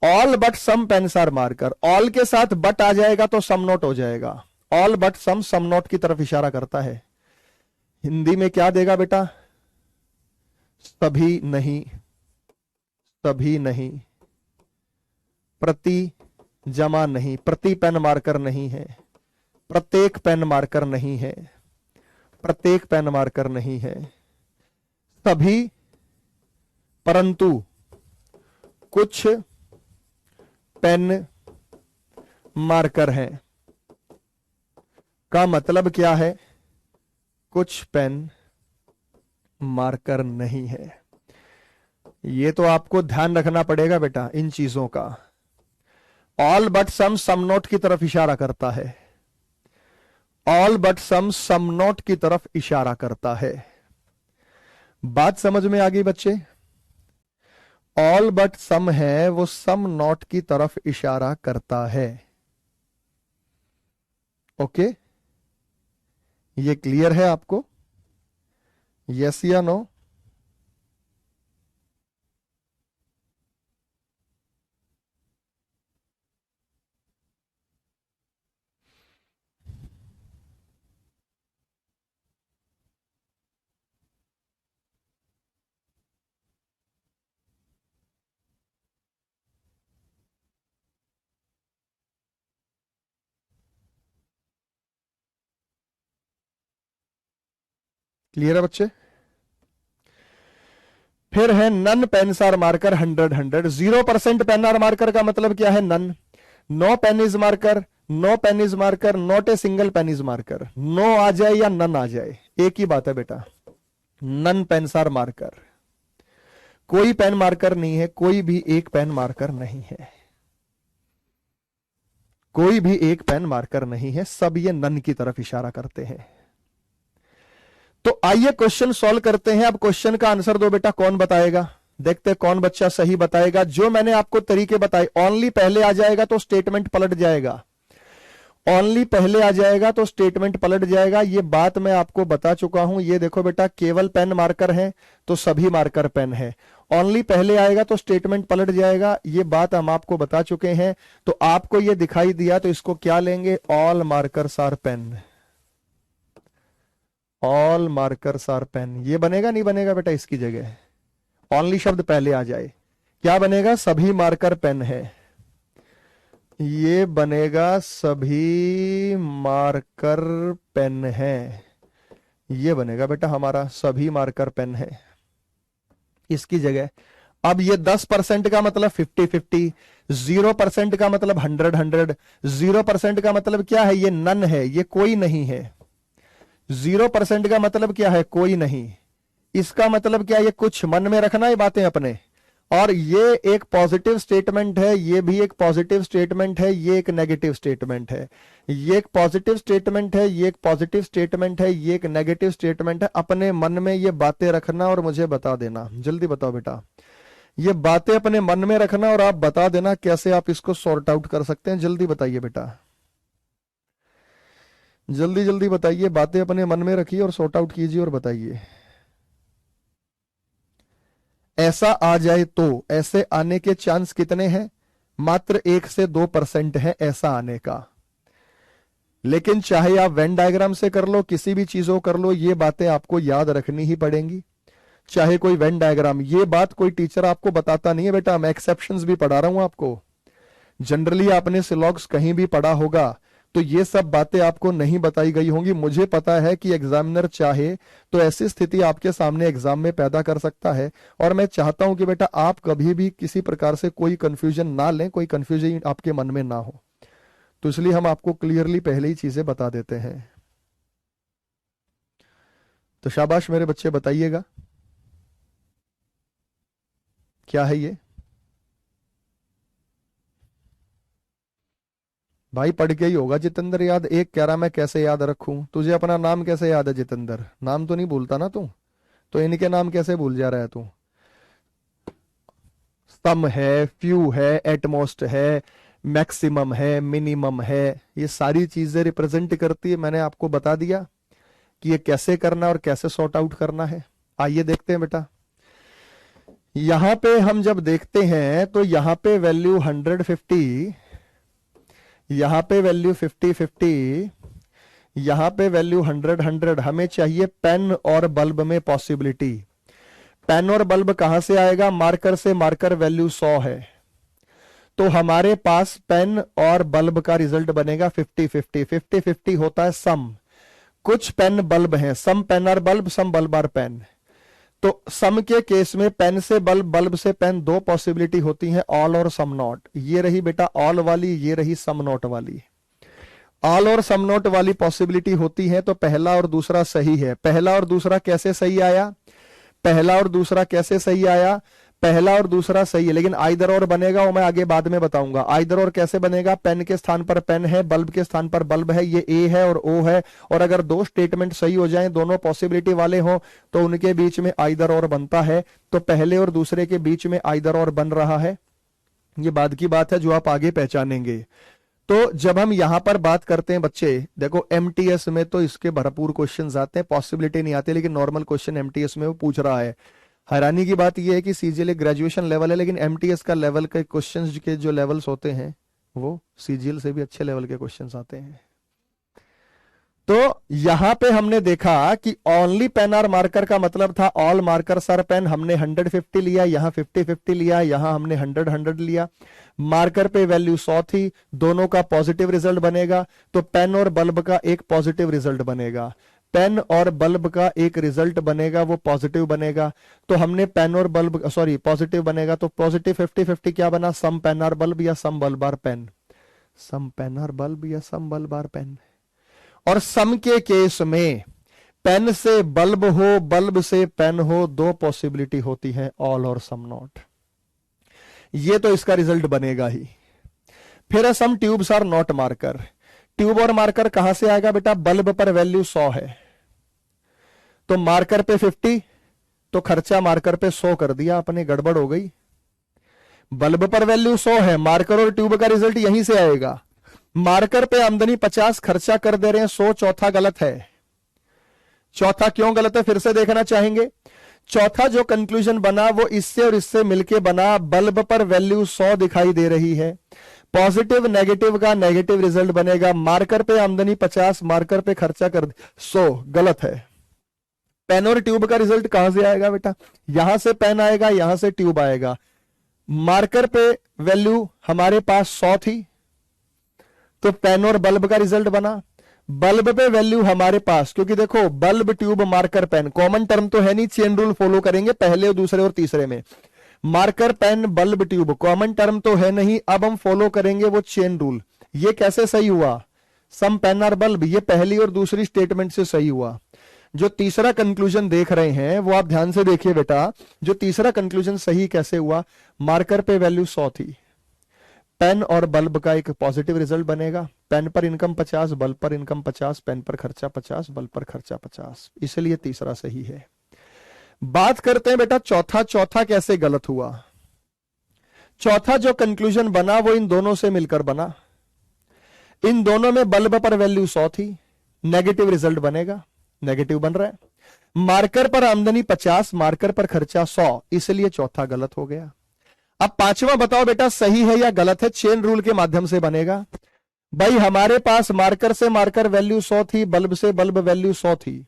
all but some pens are marker, all के साथ बट आ जाएगा तो सम नोट हो जाएगा। ऑल बट सम नोट की तरफ इशारा करता है। हिंदी में क्या देगा बेटा? सभी नहीं, सभी नहीं, प्रति जमा नहीं, प्रति पेन मार्कर नहीं है, प्रत्येक पेन मार्कर नहीं है, प्रत्येक पेन मार्कर नहीं है, सभी परंतु कुछ पेन मार्कर हैं। का मतलब क्या है? कुछ पेन मार्कर नहीं है। ये तो आपको ध्यान रखना पड़ेगा बेटा इन चीजों का। ऑल बट सम नॉट की तरफ इशारा करता है, ऑल बट सम नॉट की तरफ इशारा करता है। बात समझ में आ गई बच्चे? ऑल बट सम है वो सम नॉट की तरफ इशारा करता है। ओके, ये क्लियर है आपको? यस या नो? क्लियर है बच्चे? फिर है none pens are marker 100 0% pen are marker का मतलब क्या है? None. No pen is marker, no pen is marker, not a single pen is marker. No आ जाए या नन आ जाए, एक ही बात है बेटा। नन पेन्स आर मार्कर, कोई पेन मार्कर नहीं है, कोई भी एक पेन मार्कर नहीं है, कोई भी एक पेन मार्कर नहीं है, सब ये नन की तरफ इशारा करते हैं। तो आइए क्वेश्चन सॉल्व करते हैं। अब क्वेश्चन का आंसर दो बेटा, कौन बताएगा? देखते हैं कौन बच्चा सही बताएगा। जो मैंने आपको तरीके बताए, ओनली पहले आ जाएगा तो स्टेटमेंट पलट जाएगा, ओनली पहले आ जाएगा तो स्टेटमेंट पलट जाएगा। ये बात मैं आपको बता चुका हूं। ये देखो बेटा, केवल पेन मार्कर है तो सभी मार्कर पेन है। ओनली पहले आएगा तो स्टेटमेंट पलट जाएगा, ये बात हम आपको बता चुके हैं। तो आपको ये दिखाई दिया तो इसको क्या लेंगे? All markers are pen, all markers are pen. ये बनेगा नहीं बनेगा बेटा? इसकी जगह ओनली शब्द पहले आ जाए, क्या बनेगा? सभी मार्कर पेन है। ये बनेगा सभी मार्कर पेन है, ये बनेगा बेटा हमारा सभी मार्कर पेन है इसकी जगह। अब ये 10% का मतलब 50-50, 0% का मतलब 100-100, 0% का मतलब क्या है? ये नन है, ये कोई नहीं है। 0% का मतलब क्या है? कोई नहीं। इसका मतलब क्या है? ये कुछ मन में रखना है बातें अपने। और ये एक पॉजिटिव स्टेटमेंट है, ये भी एक पॉजिटिव स्टेटमेंट है, ये एक नेगेटिव स्टेटमेंट है। ये एक पॉजिटिव स्टेटमेंट है, ये एक पॉजिटिव स्टेटमेंट है, ये एक नेगेटिव स्टेटमेंट है। अपने मन में ये बातें रखना और मुझे बता देना। जल्दी बताओ बेटा, ये बातें अपने मन में रखना और आप बता देना कैसे आप इसको सॉर्ट आउट कर सकते हैं। जल्दी बताइए बेटा, जल्दी जल्दी बताइए। बातें अपने मन में रखिए और सॉर्ट आउट कीजिए और बताइए। ऐसा आ जाए तो ऐसे आने के चांस कितने हैं? मात्र 1 से 2% है ऐसा आने का। लेकिन चाहे आप वेन डायग्राम से कर लो, किसी भी चीजों कर लो, ये बातें आपको याद रखनी ही पड़ेंगी। चाहे कोई वेन डायग्राम, ये बात कोई टीचर आपको बताता नहीं है बेटा, मैं एक्सेप्शंस भी पढ़ा रहा हूं आपको। जनरली आपने सिलॉग्स कहीं भी पढ़ा होगा तो ये सब बातें आपको नहीं बताई गई होंगी। मुझे पता है कि एग्जामिनर चाहे तो ऐसी स्थिति आपके सामने एग्जाम में पैदा कर सकता है, और मैं चाहता हूं कि बेटा आप कभी भी किसी प्रकार से कोई कंफ्यूजन ना लें, कोई कंफ्यूजन आपके मन में ना हो। तो इसलिए हम आपको क्लियरली पहले ही चीजें बता देते हैं। तो शाबाश मेरे बच्चे, बताइएगा क्या है ये। भाई पढ़ के ही होगा जितेंद्र याद। एक कह रहा मैं कैसे याद रखूं? तुझे अपना नाम कैसे याद है जितेंद्र? नाम तो नहीं भूलता ना तू, तो इनके नाम कैसे भूल जा रहा है तू? सम है, फ्यू है, एटमोस्ट है, मैक्सिमम है, मिनिमम है, ये सारी चीजें रिप्रेजेंट करती है। मैंने आपको बता दिया कि ये कैसे करना और कैसे सॉर्ट आउट करना है। आइए देखते हैं बेटा। यहां पे हम जब देखते हैं तो यहां पे वैल्यू 150, यहां पे वैल्यू 50-50, यहां पे वैल्यू 100-100। हमें चाहिए पेन और बल्ब में पॉसिबिलिटी। पेन और बल्ब कहां से आएगा? मार्कर से। मार्कर वैल्यू 100 है, तो हमारे पास पेन और बल्ब का रिजल्ट बनेगा 50-50। 50-50 होता है सम। कुछ पेन बल्ब हैं, सम पेन और बल्ब, सम बल्ब और पेन। तो सम के केस में पेन से बल्ब, बल्ब से पेन, दो पॉसिबिलिटी होती हैं, ऑल और सम नॉट। ये रही बेटा ऑल वाली, ये रही सम नॉट वाली। ऑल और सम नॉट वाली पॉसिबिलिटी होती है तो पहला और दूसरा सही है। पहला और दूसरा कैसे सही आया? पहला और दूसरा कैसे सही आया? पहला और दूसरा सही है, लेकिन आइदर और बनेगा वो मैं आगे बाद में बताऊंगा। आइदर और कैसे बनेगा? पेन के स्थान पर पेन है, बल्ब के स्थान पर बल्ब है, ये ए है और ओ है, और अगर दो स्टेटमेंट सही हो जाएं, दोनों पॉसिबिलिटी वाले हों, तो उनके बीच में आइदर और बनता है। तो पहले और दूसरे के बीच में आइदर और बन रहा है, ये बाद की बात है जो आप आगे पहचानेंगे। तो जब हम यहां पर बात करते हैं बच्चे, देखो एमटीएस में तो इसके भरपूर क्वेश्चंस आते हैं, पॉसिबिलिटी नहीं आती, लेकिन नॉर्मल क्वेश्चन एमटीएस में वो पूछ रहा है। हैरानी की बात यह है कि सीजीएल ग्रेजुएशन लेवल है, लेकिन एमटीएस का लेवल के क्वेश्चंस के जो लेवल्स होते हैं वो सीजीएल से भी अच्छे लेवल के क्वेश्चंस आते हैं। तो यहां पे हमने देखा कि ओनली पेन और मार्कर का मतलब था ऑल मार्कर्स आर पेन। हमने 150 लिया, यहां 50-50 लिया, यहां हमने 100-100 लिया। मार्कर पे वैल्यू 100 थी, दोनों का पॉजिटिव रिजल्ट बनेगा, तो पेन और बल्ब का एक पॉजिटिव रिजल्ट बनेगा। पेन और बल्ब का एक रिजल्ट बनेगा, वो पॉजिटिव बनेगा। तो हमने पेन और बल्ब, सॉरी पॉजिटिव बनेगा, तो पॉजिटिव 50-50 क्या बना? सम पेन और बल्ब या सम बल्ब और पेन। सम पेन और बल्ब या सम बल्ब और पेन। और सम के केस में पेन से बल्ब हो, बल्ब से पेन हो, दो पॉसिबिलिटी होती है, ऑल और सम नॉट। ये तो इसका रिजल्ट बनेगा ही। फिर some tubes are not marker. Tube और मार्कर कहां से आएगा बेटा? बल्ब पर वैल्यू 100 है, तो मार्कर पे 50, तो खर्चा मार्कर पे 100 कर दिया अपने, गड़बड़ हो गई। बल्ब पर वैल्यू 100 है, मार्कर और ट्यूब का रिजल्ट यहीं से आएगा। मार्कर पे आमदनी 50, खर्चा कर दे रहे हैं 100, चौथा गलत है। चौथा क्यों गलत है फिर से देखना चाहेंगे। चौथा जो कंक्लूजन बना वो इससे और इससे मिलके बना। बल्ब पर वैल्यू 100 दिखाई दे रही है, पॉजिटिव नेगेटिव का नेगेटिव रिजल्ट बनेगा। मार्कर पे आमदनी 50, मार्कर पे खर्चा कर 100, गलत है। पेन और ट्यूब का रिजल्ट कहां से आएगा बेटा? यहां से पेन आएगा, यहां से ट्यूब आएगा। मार्कर पे वैल्यू हमारे पास 100 थी, तो पेन और बल्ब का रिजल्ट बना। बल्ब पे वैल्यू हमारे पास, क्योंकि देखो bulb tube marker pen common term तो है नहीं, चेन रूल फॉलो करेंगे पहले और दूसरे और तीसरे में। Marker pen bulb tube common term तो है नहीं, अब हम फॉलो करेंगे वो चेन रूल। ये कैसे सही हुआ? सम पेन और बल्ब, ये पहली और दूसरी स्टेटमेंट से सही हुआ। जो तीसरा कंक्लूजन देख रहे हैं वो आप ध्यान से देखिए बेटा, जो तीसरा कंक्लूजन सही कैसे हुआ? मार्कर पे वैल्यू 100 थी, पेन और बल्ब का एक पॉजिटिव रिजल्ट बनेगा। पेन पर इनकम 50, बल्ब पर इनकम 50, पेन पर खर्चा 50, बल्ब पर खर्चा 50, इसलिए तीसरा सही है। बात करते हैं बेटा चौथा। चौथा कैसे गलत हुआ? चौथा जो कंक्लूजन बना वो इन दोनों से मिलकर बना। इन दोनों में बल्ब पर वैल्यू 100 थी, नेगेटिव रिजल्ट बनेगा, नेगेटिव बन रहा है। मार्कर पर आमदनी 50, मार्कर पर खर्चा 100, इसलिए चौथा गलत हो गया। अब पांचवा बताओ बेटा सही है या गलत है? चेन रूल के माध्यम से बनेगा। भाई हमारे पास मार्कर से मार्कर वैल्यू 100 थी, बल्ब से बल्ब वैल्यू 100 थी,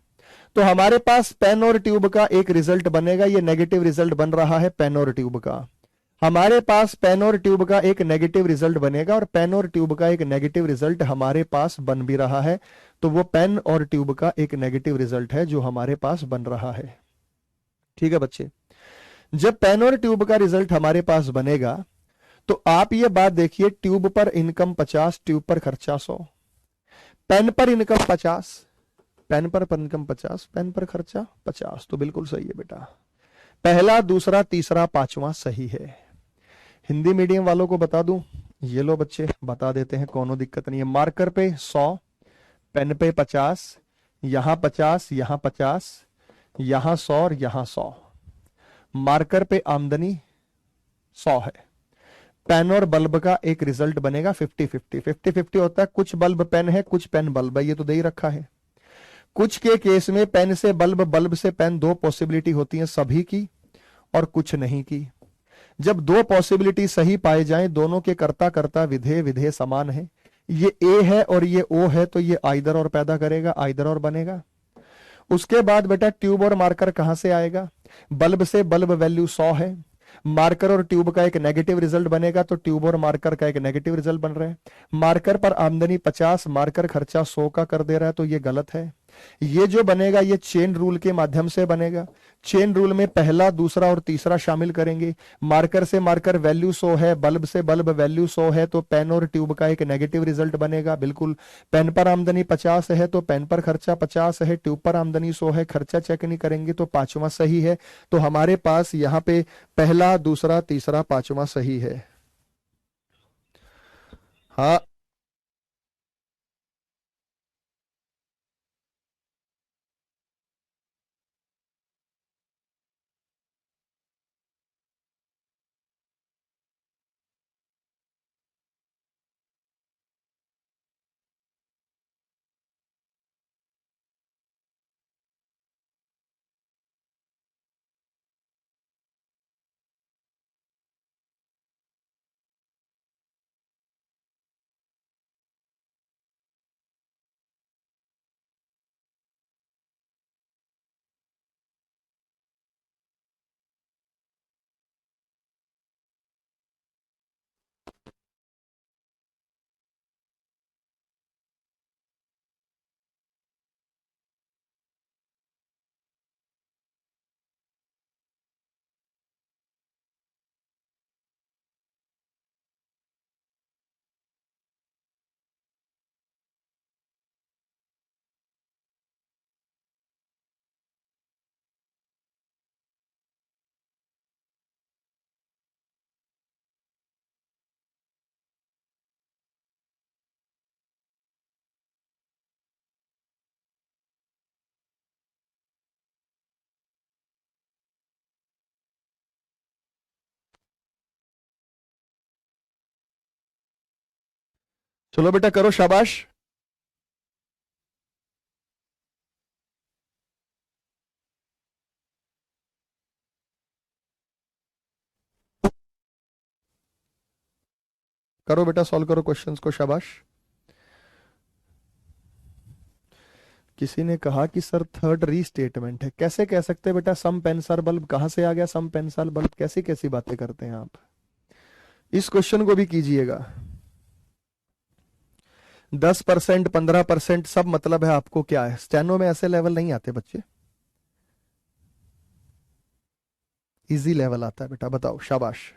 तो हमारे पास पेन और ट्यूब का एक रिजल्ट बनेगा। ये नेगेटिव रिजल्ट बन रहा है पेन और ट्यूब का। हमारे पास पेन और ट्यूब का एक नेगेटिव रिजल्ट बनेगा, और पेन और ट्यूब का एक नेगेटिव रिजल्ट हमारे पास बन भी रहा है, तो वो पेन और ट्यूब का एक नेगेटिव रिजल्ट है जो हमारे पास बन रहा है। ठीक है बच्चे, जब पेन और ट्यूब का रिजल्ट हमारे पास बनेगा तो आप ये बात देखिए, ट्यूब पर इनकम 50, ट्यूब पर खर्चा 100, पेन पर इनकम 50, पेन पर इनकम 50, पेन पर खर्चा 50, तो बिल्कुल सही है बेटा। पहला, दूसरा, तीसरा, पांचवा सही है। हिंदी मीडियम वालों को बता दूं, ये लो बच्चे बता देते हैं, कोनो दिक्कत नहीं है। मार्कर पे 100, पेन पे 50, यहां 50, यहां 50, यहां 100 और यहां 100। मार्कर पे आमदनी 100 है। पेन और बल्ब का एक रिजल्ट बनेगा 50-50। 50-50 होता है, कुछ बल्ब पेन है, कुछ पेन बल्ब है, ये तो दे ही रखा है। कुछ के केस में पेन से बल्ब, बल्ब से पेन, दो पॉसिबिलिटी होती हैं, सभी की और कुछ नहीं की। जब दो पॉसिबिलिटी सही पाए जाएं, दोनों के कर्ता कर्ता विधेय विधेय समान है, ये ए है और ये ओ है, तो ये आइदर और पैदा करेगा, आइदर और बनेगा। उसके बाद बेटा ट्यूब और मार्कर कहां से आएगा? बल्ब से। बल्ब वैल्यू 100 है। मार्कर और ट्यूब का एक नेगेटिव रिजल्ट बनेगा, तो ट्यूब और मार्कर का एक नेगेटिव रिजल्ट बन रहा है। मार्कर पर आमदनी 50, मार्कर खर्चा 100 का कर दे रहा है, तो ये गलत है। ये जो बनेगा ये चेन रूल के माध्यम से बनेगा। चेन रूल में पहला, दूसरा और तीसरा शामिल करेंगे। मार्कर से मार्कर वैल्यू 100 है, बल्ब से बल्ब वैल्यू 100 है, तो पेन और ट्यूब का एक नेगेटिव रिजल्ट बनेगा। बिल्कुल। पेन पर आमदनी 50 है तो पेन पर खर्चा 50 है, ट्यूब पर आमदनी 100 है, खर्चा चेक नहीं करेंगे तो पांचवा सही है। तो हमारे पास यहां पे पहला, दूसरा, तीसरा, पांचवा सही है। हाँ। चलो बेटा करो, शाबाश। करो बेटा, सॉल्व करो क्वेश्चंस को, शाबाश। किसी ने कहा कि सर थर्ड रीस्टेटमेंट है, कैसे कह सकते हैं बेटा? सम पेंसर बल्ब कहां से आ गया? सम पेंसर बल्ब कैसी कैसी बातें करते हैं आप? इस क्वेश्चन को भी कीजिएगा। 10%, 15% सब मतलब है आपको क्या है? स्टेनो में ऐसे लेवल नहीं आते बच्चे, इजी लेवल आता है बेटा। बताओ, शाबाश।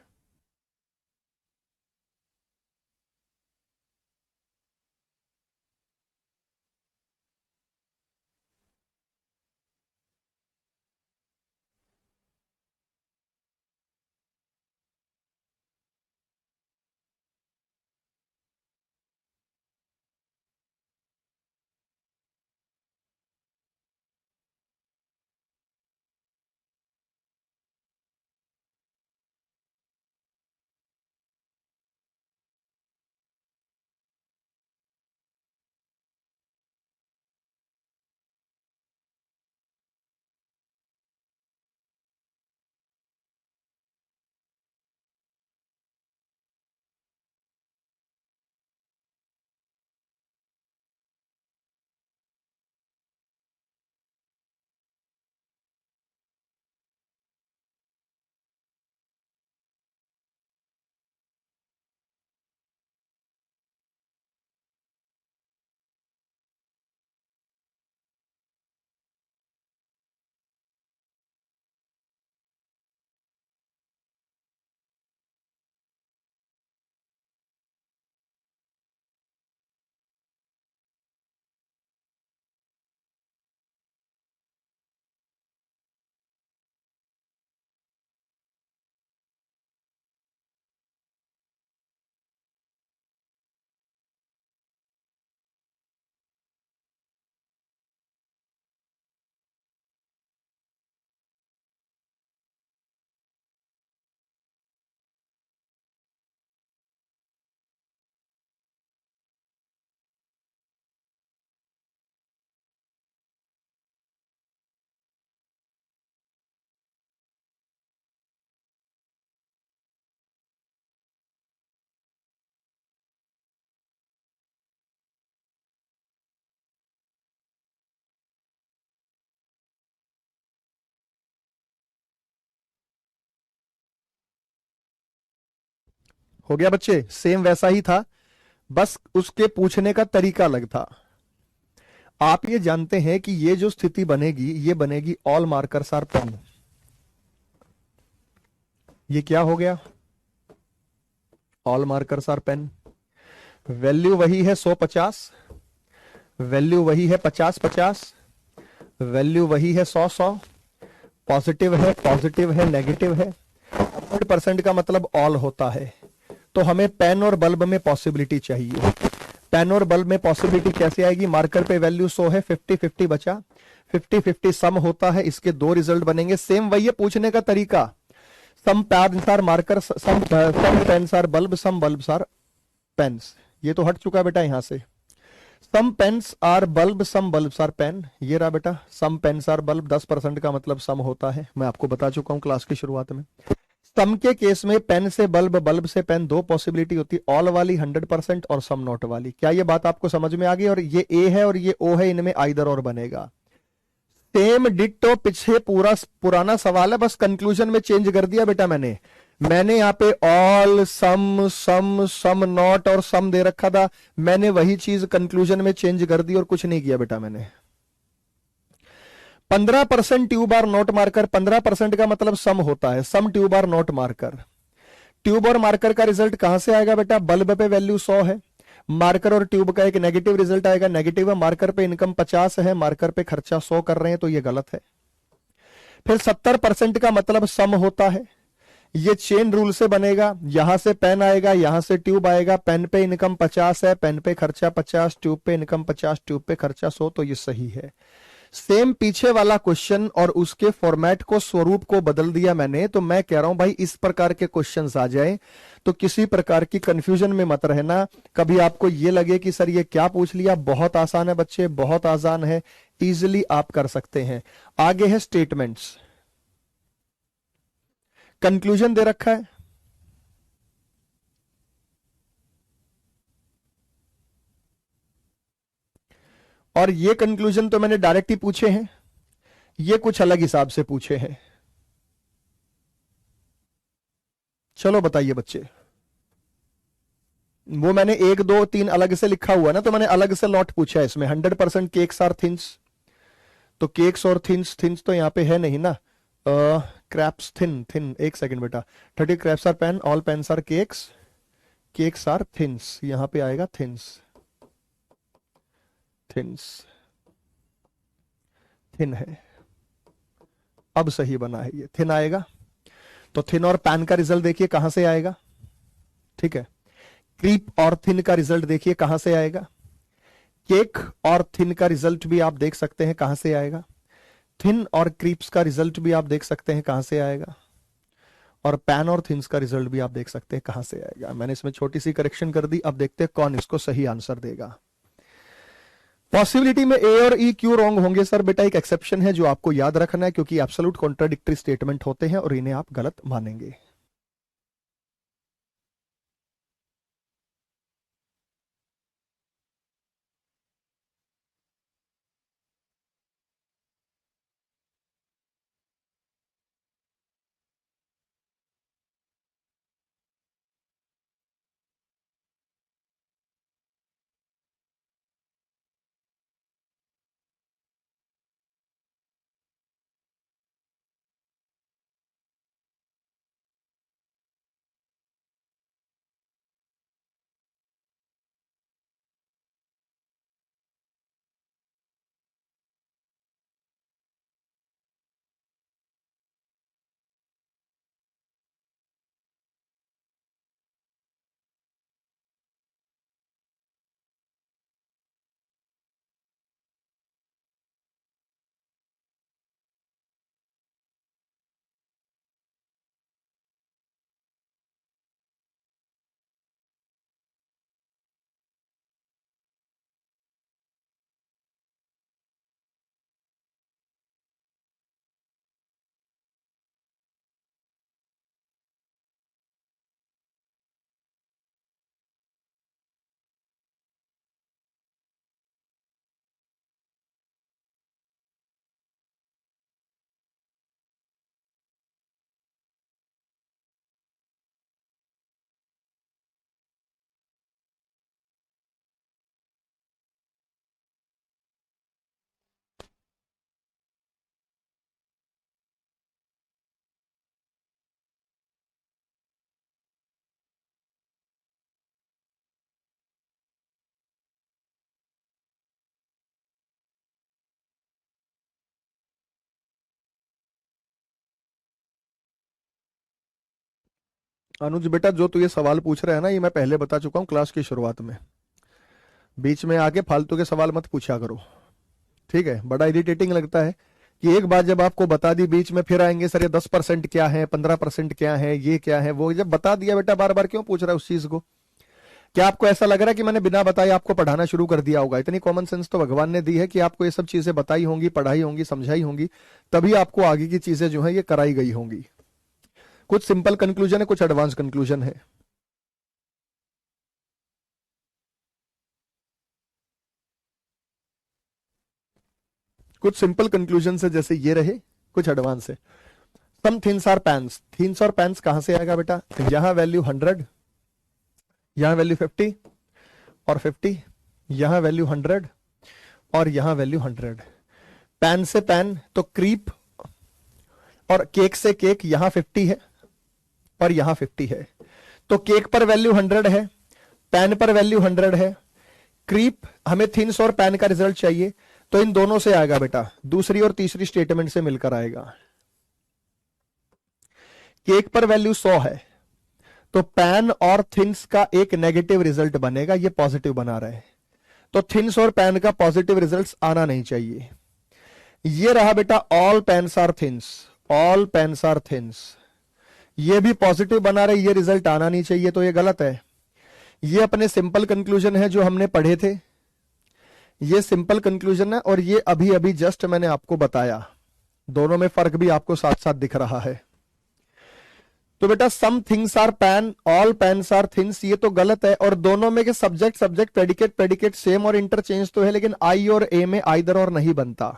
हो गया बच्चे, सेम वैसा ही था, बस उसके पूछने का तरीका अलग था। आप ये जानते हैं कि ये जो स्थिति बनेगी ये बनेगी ऑल मार्कर्स आर पेन। ये क्या हो गया, all markers are pen. Value वही है 100-50, वैल्यू वही है 50-50, वैल्यू वही है 100-100, पॉजिटिव है नेगेटिव है। 100% का मतलब ऑल होता है। तो हमें पेन और बल्ब में पॉसिबिलिटी चाहिए। पेन और बल्ब में पॉसिबिलिटी कैसे आएगी, मार्कर पे वैल्यू 100 है, 50-50 बचा, 50-50 सम होता है, इसके दो रिजल्ट बनेंगे। सेम वही है पूछने का तरीका, some pens are marker, some pens are bulb, some bulbs are pens. ये तो हट चुका बेटा यहां से। Some pens are bulb, some bulbs are pen, ये रहा बेटा, सम पेन्स आर बल्ब 10% का मतलब सम होता है, मैं आपको बता चुका हूं क्लास की शुरुआत में। सम के केस में पेन से बल्ब, बल्ब से पेन, दो पॉसिबिलिटी होती है, ऑल वाली 100% और सम नॉट वाली। क्या ये बात आपको समझ में आ गई? और ये ए है और ये ओ है, इनमें आइदर और बनेगा। सेम डिट्टो पीछे पूरा पुराना सवाल है, बस कंक्लूजन में चेंज कर दिया बेटा मैंने यहां पे all, some, some, some not और सम दे रखा था, मैंने वही चीज कंक्लूजन में चेंज कर दी और कुछ नहीं किया बेटा मैंने। 15% ट्यूब आर नॉट मार्कर, 15% का मतलब सम होता है, some tube are not marker. Tube और मार्कर का रिजल्ट कहां से आएगा बेटा, बल्ब पे वैल्यू 100 है, मार्कर और ट्यूब का एक नेगेटिव रिजल्ट आएगा, नेगेटिव है, मार्कर पे इनकम 50 है, मार्कर पे खर्चा 100 कर रहे हैं, तो ये गलत है। फिर 70% का मतलब सम होता है, ये चेन रूल से बनेगा, यहां से पेन आएगा, यहां से ट्यूब आएगा, पेन पे इनकम 50 है, पेन पे खर्चा 50, ट्यूब पे इनकम 50, ट्यूब पे खर्चा 100, तो ये सही है। सेम पीछे वाला क्वेश्चन और उसके फॉर्मेट को, स्वरूप को बदल दिया मैंने। तो मैं कह रहा हूं भाई इस प्रकार के क्वेश्चंस आ जाए तो किसी प्रकार की कंफ्यूजन में मत रहना। कभी आपको ये लगे कि सर ये क्या पूछ लिया, बहुत आसान है बच्चे, बहुत आसान है, इजिली आप कर सकते हैं। आगे है स्टेटमेंट्स, कंक्लूजन दे रखा है, और ये कंक्लूजन तो मैंने डायरेक्ट ही पूछे हैं, ये कुछ अलग हिसाब से पूछे हैं। चलो बताइए बच्चे, वो मैंने 1 2 3 अलग से लिखा हुआ ना, तो मैंने अलग से लॉट पूछा है इसमें। 100% केक्स आर थिन्स, तो केक्स और थिन्स, थिन्स तो यहाँ पे है नहीं ना। क्रैप्स थिन, थिन, एक सेकंड बेटा, 30 craps are pen, all pens are cakes, cakes are thins, यहां पे आएगा थिन्स, थिन्स, थिन है, अब सही बना है, ये थिन आएगा। तो थिन और पैन का रिजल्ट देखिए कहां से आएगा, ठीक है। क्रीप और थिन का रिजल्ट देखिए कहां से आएगा, केक और थिन का रिजल्ट भी आप देख सकते हैं कहां से आएगा, थिन और क्रीप्स का रिजल्ट भी आप देख सकते हैं कहां से आएगा, और पैन और थिन्स का रिजल्ट भी आप देख सकते हैं कहां से आएगा। मैंने इसमें छोटी सी करेक्शन कर दी, अब देखते हैं कौन इसको सही आंसर देगा। पॉसिबिलिटी में ए और ई क्यों रॉन्ग होंगे सर, बेटा एक एक्सेप्शन है जो आपको याद रखना है, क्योंकि एब्सोल्यूट कॉन्ट्राडिक्टरी स्टेटमेंट होते हैं और इन्हें आप गलत मानेंगे। अनुज बेटा, जो तू ये सवाल पूछ रहा है ना, ये मैं पहले बता चुका हूं क्लास की शुरुआत में। बीच में आके फालतू के सवाल मत पूछा करो, ठीक है? बड़ा इरिटेटिंग लगता है कि एक बार जब आपको बता दी, बीच में फिर आएंगे सर ये 10% क्या है, 15% क्या है, ये क्या है, वो। जब बता दिया बेटा, बार बार क्यों पूछ रहा है उस चीज को? क्या आपको ऐसा लग रहा है कि मैंने बिना बताए आपको पढ़ाना शुरू कर दिया होगा? इतनी कॉमन सेंस तो भगवान ने दी है कि आपको ये सब चीजें बताई होंगी, पढ़ाई होंगी, समझाई होंगी, तभी आपको आगे की चीजें जो है ये कराई गई होंगी। कुछ सिंपल कंक्लूजन है, कुछ एडवांस कंक्लूजन है। कुछ सिंपल कंक्लूजन है जैसे ये रहे, कुछ एडवांस है। Some things are pens. Things और पैंस कहां से आएगा बेटा? यहां वैल्यू 100, यहां वैल्यू 50 और 50, यहां वैल्यू 100 और यहां वैल्यू 100। पैन से पैन तो क्रीप, और केक से केक यहां 50 है और यहां 50 है, तो केक पर वैल्यू 100 है, पैन पर वैल्यू 100 है। क्रीप, हमें थिन्स और पैन का रिजल्ट चाहिए, तो इन दोनों से आएगा बेटा, दूसरी और तीसरी स्टेटमेंट से मिलकर आएगा। केक पर वैल्यू 100 है, तो पैन और थिन्स का एक नेगेटिव रिजल्ट बनेगा, ये पॉजिटिव बना रहे हैं, तो थिन्स और पैन का पॉजिटिव रिजल्ट आना नहीं चाहिए। ये रहा बेटा all pens are thins, all pens are thins, ये भी पॉजिटिव बना रहे, ये रिजल्ट आना नहीं चाहिए, तो ये गलत है। ये अपने सिंपल कंक्लूजन है जो हमने पढ़े थे, ये सिंपल कंक्लूजन है, और ये अभी अभी जस्ट मैंने आपको बताया। दोनों में फर्क भी आपको साथ साथ दिख रहा है। तो बेटा some things are pen, all pens are things, ये तो गलत है। और दोनों में के subject subject predicate predicate same और इंटरचेंज तो है, लेकिन आई और ए में आइदर और नहीं बनता।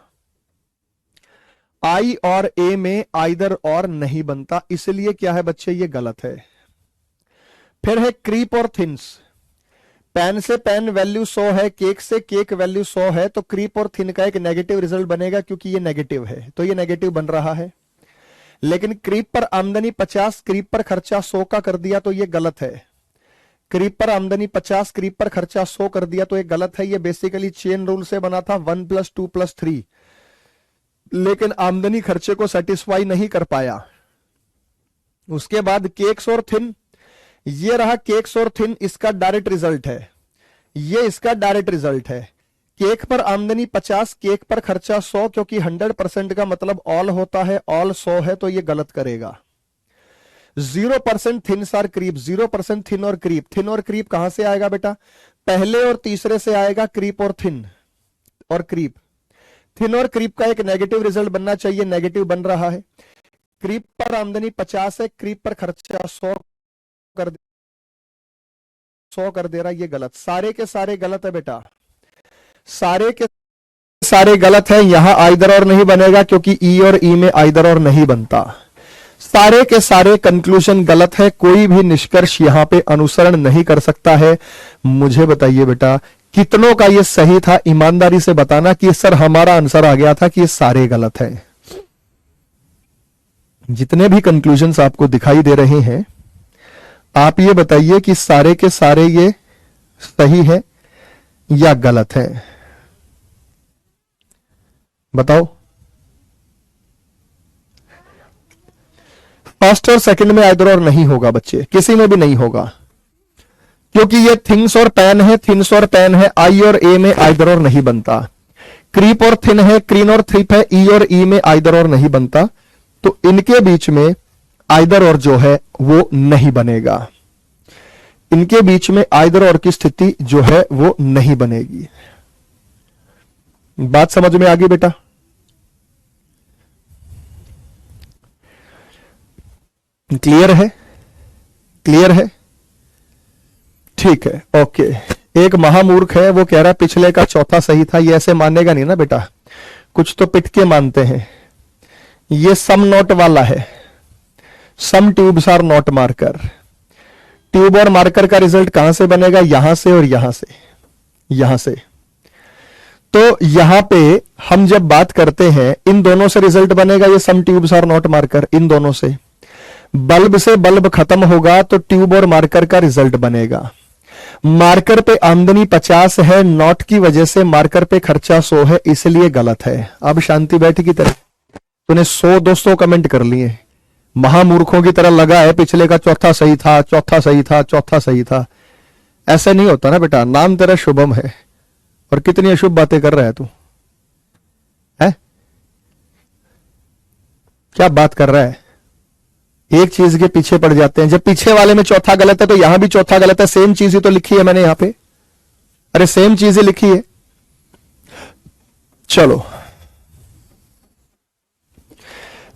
आई और ए में आइदर और नहीं बनता, इसलिए क्या है बच्चे, ये गलत है। फिर है क्रीप और थिन्स। पैन से पैन वैल्यू 100 है, केक से केक वैल्यू 100 है, तो क्रीप और थिन का एक नेगेटिव रिजल्ट बनेगा, क्योंकि ये नेगेटिव है, तो ये नेगेटिव बन रहा है। लेकिन क्रीप पर आमदनी 50, क्रीप पर खर्चा 100 का कर दिया, तो ये गलत है। क्रीप पर आमदनी 50, क्रीप पर खर्चा 100 कर दिया, तो ये गलत है। ये बेसिकली चेन रूल से बना था, 1 + 2 + 3, लेकिन आमदनी खर्चे को सेटिस्फाई नहीं कर पाया। उसके बाद केक्स और थिन, ये रहा केक्स और थिन, इसका डायरेक्ट रिजल्ट है, ये इसका डायरेक्ट रिजल्ट है। केक पर आमदनी 50, केक पर खर्चा 100, क्योंकि 100% का मतलब ऑल होता है, ऑल 100 है, तो ये गलत करेगा। 0% थिन्स आर क्रीप, 0% थिन और क्रीप। थिन और क्रीप कहां से आएगा बेटा? पहले और तीसरे से आएगा, क्रीप और थिन और क्रीप। थिन और क्रीप का एक नेगेटिव रिजल्ट बनना चाहिए, नेगेटिव बन रहा है। क्रीप पर आमदनी 50 है, क्रीप पर खर्चा 100 कर दे रहा, ये गलत। सारे के सारे गलत है बेटा, सारे के सारे गलत है। यहां आइदर और नहीं बनेगा, क्योंकि ई और ई में आइदर और नहीं बनता। सारे के सारे कंक्लूजन गलत है, कोई भी निष्कर्ष यहां पे अनुसरण नहीं कर सकता है। मुझे बताइए बेटा, कितनों का ये सही था? ईमानदारी से बताना कि सर हमारा आंसर आ गया था कि ये सारे गलत हैं। जितने भी कंक्लूजन्स आपको दिखाई दे रहे हैं, आप ये बताइए कि सारे के सारे ये सही है या गलत है? बताओ। फर्स्ट और सेकंड में आइदर और नहीं होगा बच्चे, किसी में भी नहीं होगा, क्योंकि ये थिंग्स और पैन है, थिन्स और पैन है, आई और ए में आइदर और नहीं बनता। क्रीप और थिन है, क्रीन और थ्रिप है, ई और ई में आइदर और नहीं बनता, तो इनके बीच में आइदर और जो है वो नहीं बनेगा। इनके बीच में आइदर और की स्थिति जो है वो नहीं बनेगी। बात समझ में आ गई बेटा? क्लियर है? क्लियर है? ठीक है, ओके। एक महामूर्ख है, वो कह रहा पिछले का चौथा सही था। ये ऐसे मानेगा नहीं ना बेटा, कुछ तो पिट के मानते हैं। ये सम नॉट वाला है, some tubes are not marker. Tube और मार्कर का रिजल्ट कहां से बनेगा? यहां से और यहां से, यहां से। तो यहां पे हम जब बात करते हैं, इन दोनों से रिजल्ट बनेगा, ये सम ट्यूब्स आर नॉट मार्कर, इन दोनों से। बल्ब से बल्ब खत्म होगा तो ट्यूब और मार्कर का रिजल्ट बनेगा। मार्कर पे आमदनी 50 है, नॉट की वजह से मार्कर पे खर्चा 100 है, इसलिए गलत है। अब शांति बैठ की तरह तूने 100-200 कमेंट कर लिए, महामूर्खों की तरह लगा है, पिछले का चौथा सही था, चौथा सही था, चौथा सही था। ऐसे नहीं होता ना बेटा। नाम तेरा शुभम है और कितनी अशुभ बातें कर रहा है तू, है? क्या बात कर रहा है? एक चीज के पीछे पड़ जाते हैं। जब पीछे वाले में चौथा गलत है तो यहां भी चौथा गलत है। सेम चीज ही तो लिखी है मैंने यहां पे। अरे सेम चीज ही लिखी है। चलो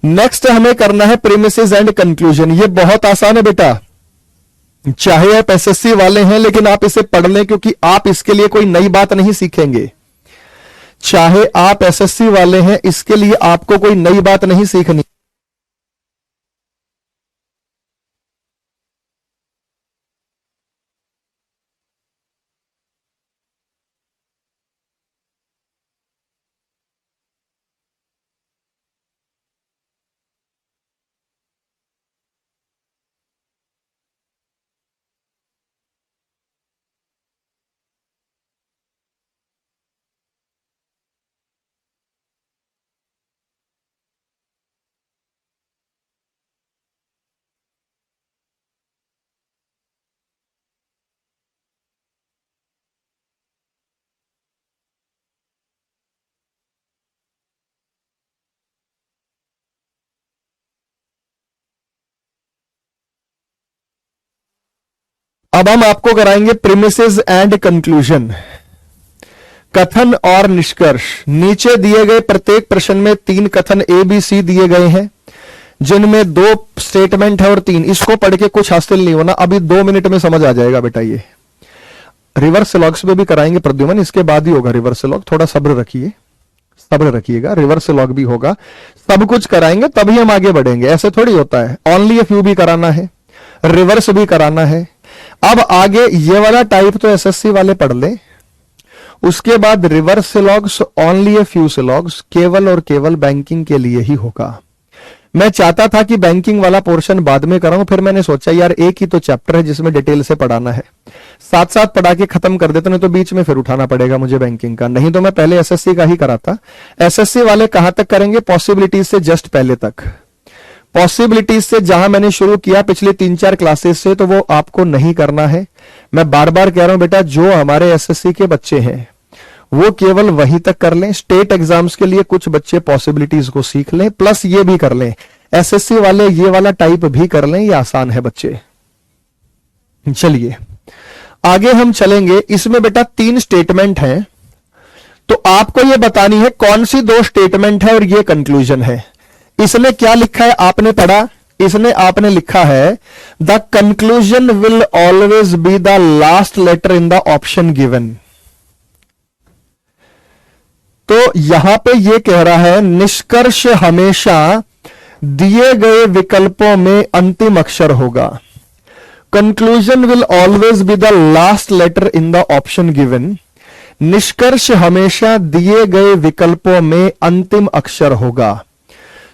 नेक्स्ट हमें करना है प्रीमिसेस एंड कंक्लूजन। ये बहुत आसान है बेटा, चाहे आप एसएससी वाले हैं लेकिन आप इसे पढ़ लें, क्योंकि आप इसके लिए कोई नई बात नहीं सीखेंगे। चाहे आप एसएससी वाले हैं, इसके लिए आपको कोई नई बात नहीं सीखनी। अब हम आपको कराएंगे प्रीमिसेस एंड कंक्लूजन, कथन और निष्कर्ष। नीचे दिए गए प्रत्येक प्रश्न में 3 कथन ए बी सी दिए गए हैं, जिनमें 2 स्टेटमेंट है और 3। इसको पढ़ के कुछ हासिल नहीं होना, अभी 2 मिनट में समझ आ जाएगा बेटा। ये रिवर्स लॉग्स पे भी कराएंगे प्रद्युमन, इसके बाद ही होगा रिवर्स लॉग। थोड़ा सब्र रखिए, सब्र रखिएगा। रिवर्स लॉग भी होगा, सब कुछ कराएंगे तभी हम आगे बढ़ेंगे। ऐसे थोड़ी होता है। ओनली ए फ्यू भी कराना है, रिवर्स भी कराना है। अब आगे ये वाला टाइप तो एसएससी वाले पढ़ ले, उसके बाद रिवर्स सिलॉग्स, ओनली ए फ्यू सिलॉग्स केवल और केवल बैंकिंग के लिए ही होगा। मैं चाहता था कि बैंकिंग वाला पोर्शन बाद में कराऊं, फिर मैंने सोचा यार एक ही तो चैप्टर है जिसमें डिटेल से पढ़ाना है, साथ साथ पढ़ा के खत्म कर देते, नहीं तो बीच में फिर उठाना पड़ेगा मुझे बैंकिंग का। नहीं तो मैं पहले एसएससी का ही कराता। एसएससी वाले कहां तक करेंगे? पॉसिबिलिटीज से जस्ट पहले तक। पॉसिबिलिटीज से जहां मैंने शुरू किया पिछले 3-4 क्लासेस से, तो वो आपको नहीं करना है। मैं बार बार कह रहा हूं बेटा, जो हमारे एसएससी के बच्चे हैं वो केवल वहीं तक कर लें। स्टेट एग्जाम्स के लिए कुछ बच्चे पॉसिबिलिटीज को सीख लें, प्लस ये भी कर लें। एसएससी वाले ये वाला टाइप भी कर लें, ये आसान है बच्चे। चलिए आगे हम चलेंगे। इसमें बेटा 3 स्टेटमेंट हैं, तो आपको ये बतानी है कौन सी 2 स्टेटमेंट है और ये कंक्लूजन है। इसने क्या लिखा है आपने पढ़ा? इसने आपने लिखा है the conclusion will always be the last letter in the option given. तो यहां पे ये कह रहा है निष्कर्ष हमेशा दिए गए विकल्पों में अंतिम अक्षर होगा। Conclusion will always be the last letter in the option given. निष्कर्ष हमेशा दिए गए विकल्पों में अंतिम अक्षर होगा।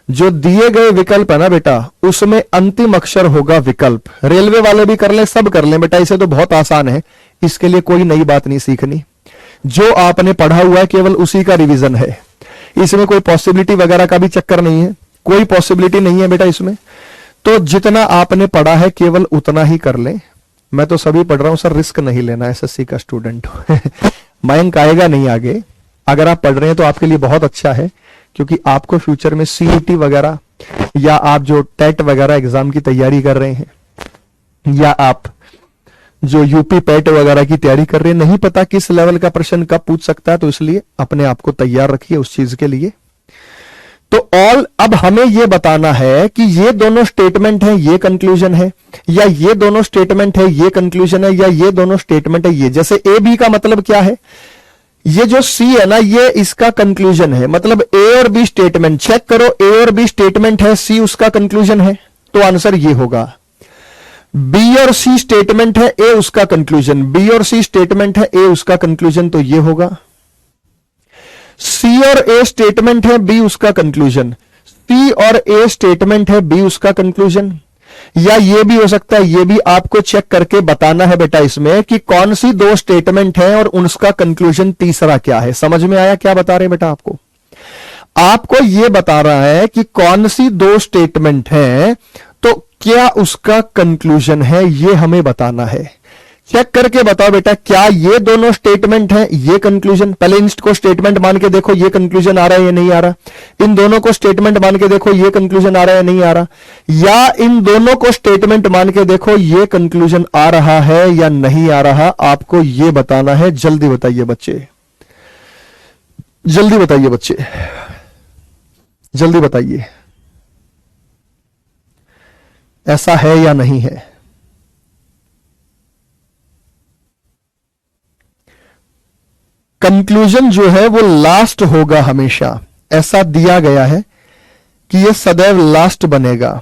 जो दिए गए विकल्प है ना बेटा, उसमें अंतिम अक्षर होगा विकल्प। रेलवे वाले भी कर ले, सब कर ले बेटा, इसे तो बहुत आसान है। इसके लिए कोई नई बात नहीं सीखनी, जो आपने पढ़ा हुआ है केवल उसी का रिवीजन है। इसमें कोई पॉसिबिलिटी वगैरह का भी चक्कर नहीं है, कोई पॉसिबिलिटी नहीं है बेटा इसमें। तो जितना आपने पढ़ा है केवल उतना ही कर ले। मैं तो सभी पढ़ रहा हूं सर, रिस्क नहीं लेना, एसएससी का स्टूडेंट हूं मयंक आएगा नहीं आगे। अगर आप पढ़ रहे हैं तो आपके लिए बहुत अच्छा है, क्योंकि आपको फ्यूचर में सीईटी वगैरह, या आप जो टेट वगैरह एग्जाम की तैयारी कर रहे हैं, या आप जो यूपी पेट वगैरह की तैयारी कर रहे हैं, नहीं पता किस लेवल का प्रश्न कब पूछ सकता है, तो इसलिए अपने आप को तैयार रखिए उस चीज के लिए। तो अब हमें यह बताना है कि ये दोनों स्टेटमेंट है, ये कंक्लूजन है, या ये दोनों स्टेटमेंट है, ये कंक्लूजन है, या ये दोनों स्टेटमेंट है ये। जैसे ए बी का मतलब क्या है? ये जो सी है ना, ये इसका कंक्लूजन है। मतलब ए और बी स्टेटमेंट, चेक करो, ए और बी स्टेटमेंट है, सी उसका कंक्लूजन है, तो आंसर ये होगा। बी और सी स्टेटमेंट है, ए उसका कंक्लूजन। बी और सी स्टेटमेंट है, ए उसका कंक्लूजन, तो ये होगा। सी और ए स्टेटमेंट है, बी उसका कंक्लूजन। सी और ए स्टेटमेंट है, बी उसका कंक्लूजन। या ये भी हो सकता है, ये भी आपको चेक करके बताना है बेटा इसमें कि कौन सी 2 स्टेटमेंट है और उसका कंक्लूजन तीसरा क्या है। समझ में आया क्या बता रहे हैं बेटा आपको? आपको यह बता रहा है कि कौन सी दो स्टेटमेंट है, तो क्या उसका कंक्लूजन है, यह हमें बताना है। चेक करके बताओ बेटा, क्या ये दोनों स्टेटमेंट हैं, ये कंक्लूजन। पहले इनको स्टेटमेंट मान के देखो, ये कंक्लूजन आ रहा है या नहीं आ रहा। इन दोनों को स्टेटमेंट मान के देखो, ये कंक्लूजन आ रहा है या नहीं आ रहा। या इन दोनों को स्टेटमेंट मान के देखो, ये कंक्लूजन आ रहा है या नहीं आ रहा। आपको ये बताना है। जल्दी बताइए बच्चे, जल्दी बताइए बच्चे, जल्दी बताइए, ऐसा है या नहीं है। कंक्लूजन जो है वो लास्ट होगा हमेशा, ऐसा दिया गया है कि ये सदैव लास्ट बनेगा।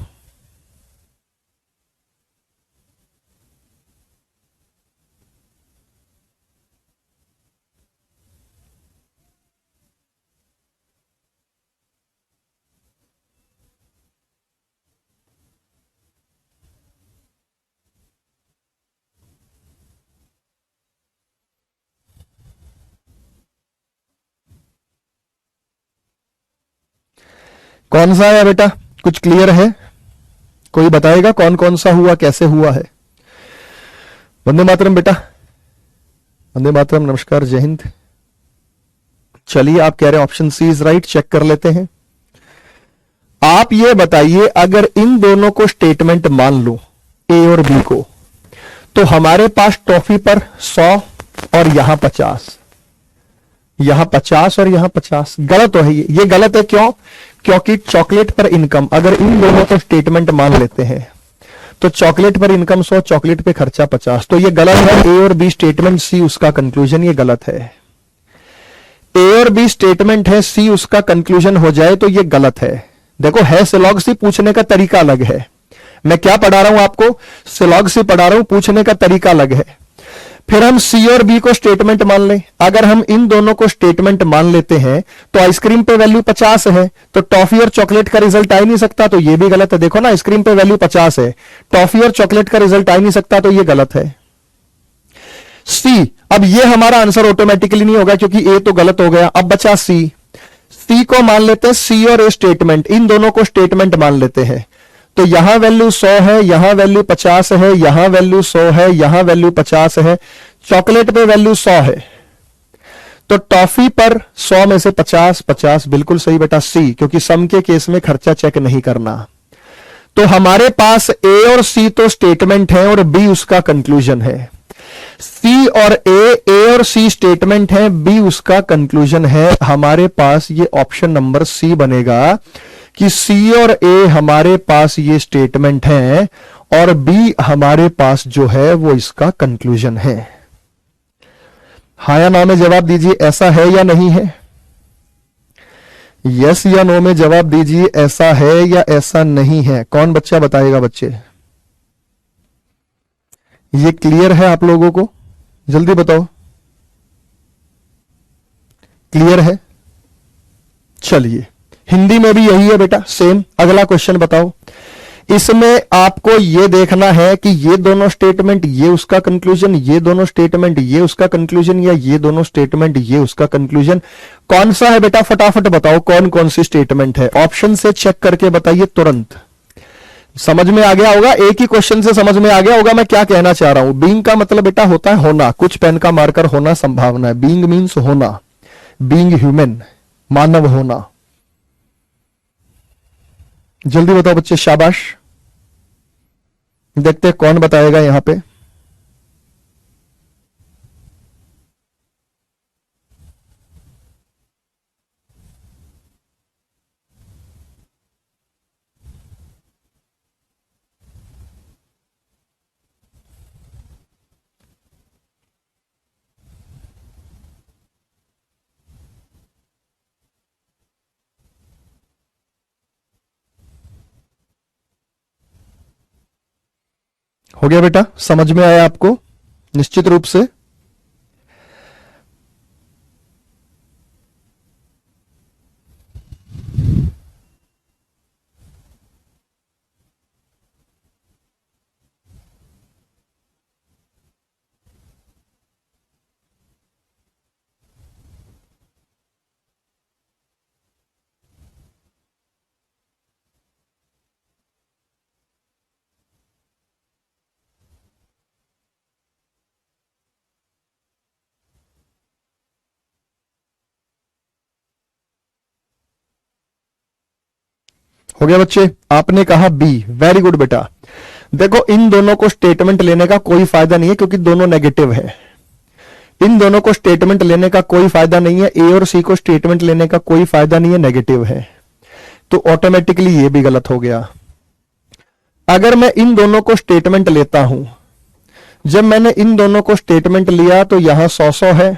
कौन सा है बेटा, कुछ क्लियर है? कोई बताएगा कौन कौन सा हुआ, कैसे हुआ है? वंदे मातरम बेटा, वंदे मातरम, नमस्कार, जय हिंद। चलिए, आप कह रहे हैं option C is right, check कर लेते हैं। आप ये बताइए, अगर इन दोनों को स्टेटमेंट मान लो, ए और बी को, तो हमारे पास टॉफी पर 100 और यहां 50, यहां 50 और यहां 50। गलत है ये गलत है। क्यों? क्योंकि चॉकलेट पर इनकम, अगर इन दोनों को स्टेटमेंट मान लेते हैं तो चॉकलेट पर इनकम 100, चॉकलेट पे खर्चा 50, तो ये गलत है। ए और बी स्टेटमेंट, सी उसका कंक्लूजन, ये गलत है। ए और बी स्टेटमेंट है, सी उसका कंक्लूजन हो जाए तो ये गलत है। देखो, है सिलॉग सी, पूछने का तरीका अलग है। मैं क्या पढ़ा रहा हूं आपको? सिलॉग सी पढ़ा रहा हूं, पूछने का तरीका अलग है। फिर हम सी और बी को स्टेटमेंट मान लें। अगर हम इन दोनों को स्टेटमेंट मान लेते हैं तो आइसक्रीम पे वैल्यू 50 है, तो टॉफी और चॉकलेट का रिजल्ट आ ही नहीं सकता, तो ये भी गलत है। देखो ना, आइसक्रीम पे वैल्यू 50 है, टॉफी और चॉकलेट का रिजल्ट आ ही नहीं सकता, तो ये गलत है। सी, अब ये हमारा आंसर ऑटोमेटिकली नहीं होगा क्योंकि ए तो गलत हो गया। अब बचा सी। सी को मान लेते हैं, सी और ए स्टेटमेंट, इन दोनों को स्टेटमेंट मान लेते हैं। तो यहां वैल्यू 100 है, यहां वैल्यू 50 है, यहां वैल्यू 100 है, यहां वैल्यू 50 है, चॉकलेट पे वैल्यू 100 है, तो टॉफी पर 100 में से 50, 50 बिल्कुल सही बेटा, सी, क्योंकि सम के केस में खर्चा चेक नहीं करना। तो हमारे पास ए और सी तो स्टेटमेंट है और बी उसका कंक्लूजन है। सी और ए और सी स्टेटमेंट है, बी उसका कंक्लूजन है। हमारे पास ये ऑप्शन नंबर सी बनेगा कि सी और ए हमारे पास ये स्टेटमेंट है और बी हमारे पास जो है वो इसका कंक्लूजन है। हाँ या ना में जवाब दीजिए, ऐसा है या नहीं है। यस या नो में जवाब दीजिए, ऐसा है या ऐसा नहीं है। कौन बच्चा बताएगा? बच्चे, ये क्लियर है आप लोगों को? जल्दी बताओ, क्लियर है? चलिए, हिंदी में भी यही है बेटा, सेम। अगला क्वेश्चन बताओ। इसमें आपको यह देखना है कि ये दोनों स्टेटमेंट ये उसका कंक्लूजन, ये दोनों स्टेटमेंट ये उसका कंक्लूजन, या ये दोनों स्टेटमेंट ये उसका कंक्लूजन। कौन सा है बेटा? फटाफट बताओ कौन कौन सी स्टेटमेंट है। ऑप्शन से चेक करके बताइए तुरंत। समझ में आ गया होगा, एक ही क्वेश्चन से समझ में आ गया होगा मैं क्या कहना चाह रहा हूं। बीइंग का मतलब बेटा होता है होना, कुछ पेन का मार्कर होना, संभावना है। बीइंग मीन्स होना, बीइंग ह्यूमन, मानव होना। जल्दी बताओ बच्चे, शाबाश। देखते हैं कौन बताएगा यहां पे। हो गया बेटा, समझ में आया आपको? निश्चित रूप से। हो गया बच्चे? आपने कहा बी, वेरी गुड बेटा। देखो इन दोनों को स्टेटमेंट लेने का कोई फायदा नहीं है क्योंकि दोनों नेगेटिव है। इन दोनों को स्टेटमेंट लेने का कोई फायदा नहीं है, ए और सी को स्टेटमेंट लेने का कोई फायदा नहीं है, नेगेटिव है, तो ऑटोमेटिकली ये भी गलत हो गया। अगर मैं इन दोनों को स्टेटमेंट लेता हूं, जब मैंने इन दोनों को स्टेटमेंट लिया तो यहां 100 है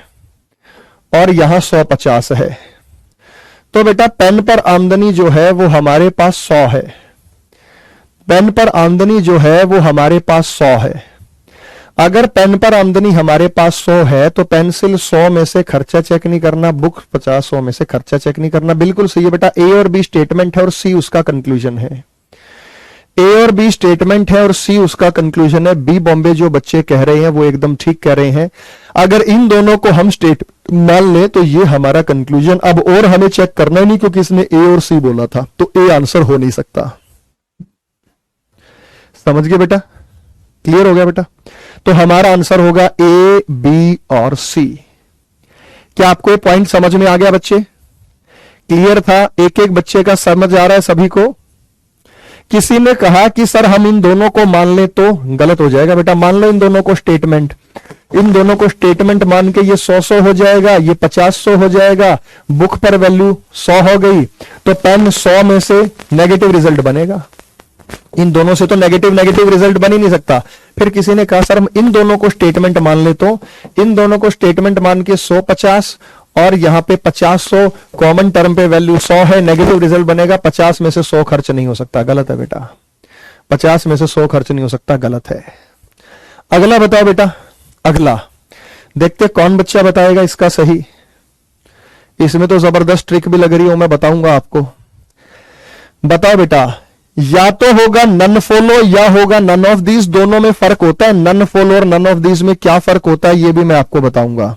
और यहां 150 है, तो बेटा पेन पर आमदनी जो है वो हमारे पास 100 है। पेन पर आमदनी जो है वो हमारे पास 100 है। अगर पेन पर आमदनी हमारे पास 100 है तो पेंसिल 100 में से खर्चा चेक नहीं करना, बुक 50 में से खर्चा चेक नहीं करना। बिल्कुल सही है बेटा, ए और बी स्टेटमेंट है और सी उसका कंक्लूजन है। ए और बी स्टेटमेंट है और सी उसका कंक्लूजन है। बी बॉम्बे जो बच्चे कह रहे हैं वो एकदम ठीक कह रहे हैं। अगर इन दोनों को हम स्टेट मान ले तो ये हमारा कंक्लूजन। अब और हमें चेक करना ही नहीं क्योंकि इसने ए और सी बोला था, तो ए आंसर हो नहीं सकता। समझ गए बेटा? क्लियर हो गया बेटा? तो हमारा आंसर होगा ए, बी और सी। क्या आपको ये पॉइंट समझ में आ गया बच्चे? क्लियर था? एक एक बच्चे का समझ आ रहा है सभी को? किसी ने कहा कि सर हम इन दोनों को मान ले तो गलत हो जाएगा। बेटा मान लो इन दोनों को स्टेटमेंट, इन दोनों को स्टेटमेंट मान के ये 100 हो जाएगा, ये 50 हो जाएगा, बुक पर वैल्यू 100 हो गई, तो पेन 100 में से नेगेटिव रिजल्ट बनेगा। इन दोनों से तो नेगेटिव नेगेटिव रिजल्ट बन ही नहीं सकता। फिर किसी ने कहा सर हम इन दोनों को स्टेटमेंट मान ले तो, इन दोनों को स्टेटमेंट मान के 100 50 और यहां पे 50 100 कॉमन टर्म पे वैल्यू 100 है, नेगेटिव रिजल्ट बनेगा। 50 में से 100 खर्च नहीं हो सकता, गलत है बेटा। 50 में से 100 खर्च नहीं हो सकता, गलत है। अगला बताओ बेटा, अगला देखते कौन बच्चा बताएगा इसका सही। इसमें तो जबरदस्त ट्रिक भी लग रही हो, मैं बताऊंगा आपको। बताओ बेटा, या तो होगा नन फॉलो या होगा नन ऑफ दीज, दोनों में फर्क होता है। नन फॉलो और नन ऑफ दीज में क्या फर्क होता है ये भी मैं आपको बताऊंगा।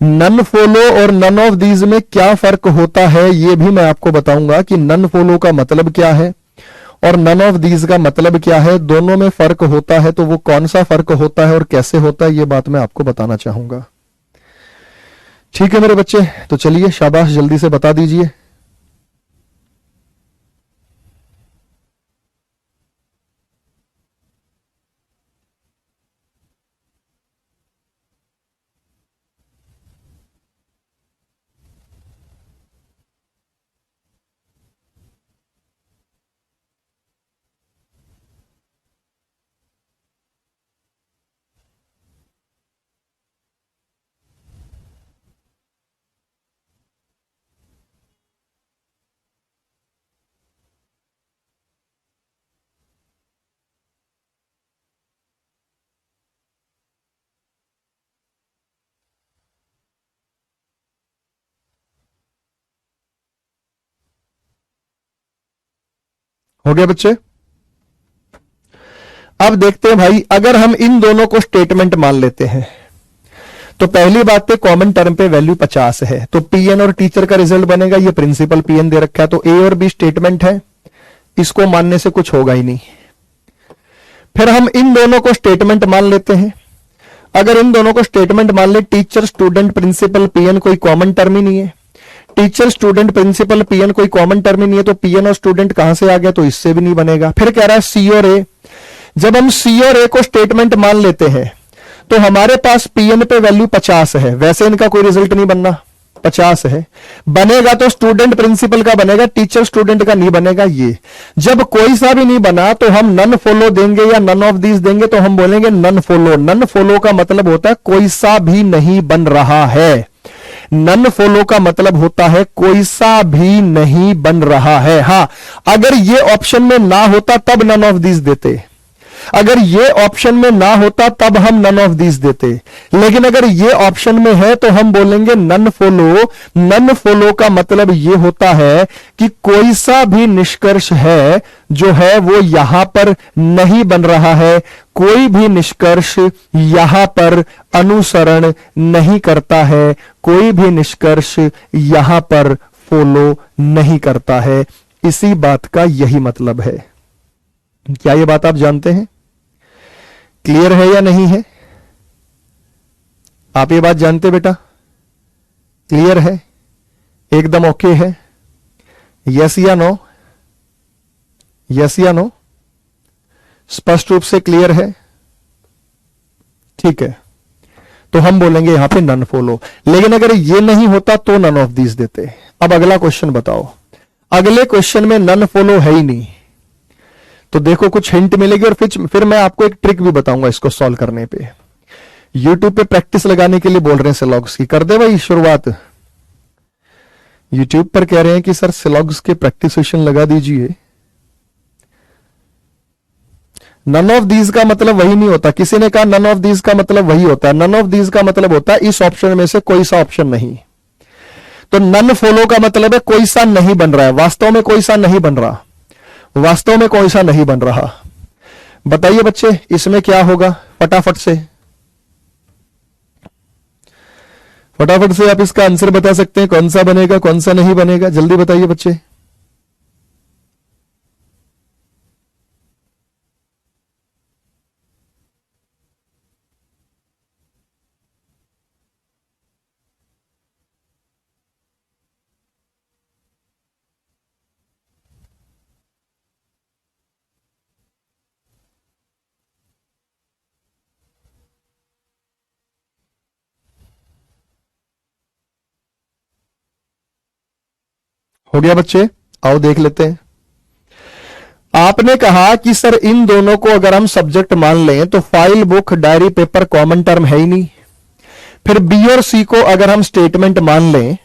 नन फॉलो और नन ऑफ दीज में क्या फर्क होता है ये भी मैं आपको बताऊंगा कि नन फॉलो का मतलब क्या है और नन ऑफ दीज का मतलब क्या है। दोनों में फर्क होता है तो वो कौन सा फर्क होता है और कैसे होता है ये बात मैं आपको बताना चाहूंगा। ठीक है मेरे बच्चे, तो चलिए शाबाश, जल्दी से बता दीजिए। हो गया बच्चे? अब देखते हैं भाई, अगर हम इन दोनों को स्टेटमेंट मान लेते हैं तो पहली बात पे कॉमन टर्म पे वैल्यू 50 है, तो पीएन और टीचर का रिजल्ट बनेगा। ये प्रिंसिपल पीएन दे रखा है, तो ए और बी स्टेटमेंट है, इसको मानने से कुछ होगा ही नहीं। फिर हम इन दोनों को स्टेटमेंट मान लेते हैं। अगर इन दोनों को स्टेटमेंट मान ले, टीचर स्टूडेंट प्रिंसिपल पीएन कोई कॉमन टर्म ही नहीं है। टीचर स्टूडेंट प्रिंसिपल पीएन कोई कॉमन टर्म ही नहीं है, तो पीएन और स्टूडेंट कहां से आ गया, तो इससे भी नहीं बनेगा। फिर कह रहा है सी और ए। जब हम सी और ए को स्टेटमेंट मान लेते हैं तो हमारे पास पीएन पे वैल्यू 50 है, वैसे इनका कोई रिजल्ट नहीं बनना, 50 है। बनेगा तो स्टूडेंट प्रिंसिपल का बनेगा, टीचर स्टूडेंट का नहीं बनेगा। ये जब कोई सा भी नहीं बना तो हम नन फॉलो देंगे या नन ऑफ दीज देंगे, तो हम बोलेंगे नन फॉलो। नन फॉलो का मतलब होता है कोई सा भी नहीं बन रहा है। नन फॉलो का मतलब होता है कोई सा भी नहीं बन रहा है। हां, अगर ये ऑप्शन में ना होता तब नन ऑफ दीज देते, अगर ये ऑप्शन में ना होता तब हम नन ऑफ दीज देते, लेकिन अगर ये ऑप्शन में है तो हम बोलेंगे नन फॉलो। नन फॉलो का मतलब ये होता है कि कोई सा भी निष्कर्ष है जो है वो यहां पर नहीं बन रहा है, कोई भी निष्कर्ष यहां पर अनुसरण नहीं करता है, कोई भी निष्कर्ष यहां पर फॉलो नहीं करता है। इसी बात का यही मतलब है। क्या ये बात आप जानते हैं? क्लियर है या नहीं है? आप ये बात जानते बेटा? क्लियर है? एकदम ओके है? यस या नो? यस या नो? स्पष्ट रूप से क्लियर है? ठीक है, तो हम बोलेंगे यहां पे नन फॉलो। लेकिन अगर ये नहीं होता तो नन ऑफ दीज देते। अब अगला क्वेश्चन बताओ। अगले क्वेश्चन में नन फॉलो है ही नहीं, तो देखो कुछ हिंट मिलेगी और फिर मैं आपको एक ट्रिक भी बताऊंगा इसको सॉल्व करने पे। यूट्यूब पे प्रैक्टिस लगाने के लिए बोल रहे हैं सिलॉग्स की, कर दे भाई शुरुआत। यूट्यूब पर कह रहे हैं कि सर सिलॉग्स के प्रैक्टिस सेशन लगा दीजिए। नन ऑफ दीज का मतलब वही नहीं होता। किसी ने कहा नन ऑफ दीज का मतलब वही होता है। नन ऑफ दीज का मतलब होता है इस ऑप्शन में से कोई सा ऑप्शन नहीं। तो नन फॉलो का मतलब है कोई सा नहीं बन रहा है। वास्तव में कोई सा नहीं बन रहा, वास्तव में कोई सा नहीं बन रहा। बताइए बच्चे इसमें क्या होगा? फटाफट से आप इसका आंसर बता सकते हैं। कौन सा बनेगा, कौन सा नहीं बनेगा? जल्दी बताइए बच्चे। हो गया बच्चे? आओ देख लेते हैं। आपने कहा कि सर इन दोनों को अगर हम सब्जेक्ट मान लें तो file, book, diary, paper common term है ही नहीं। फिर बी और सी को अगर हम स्टेटमेंट मान लें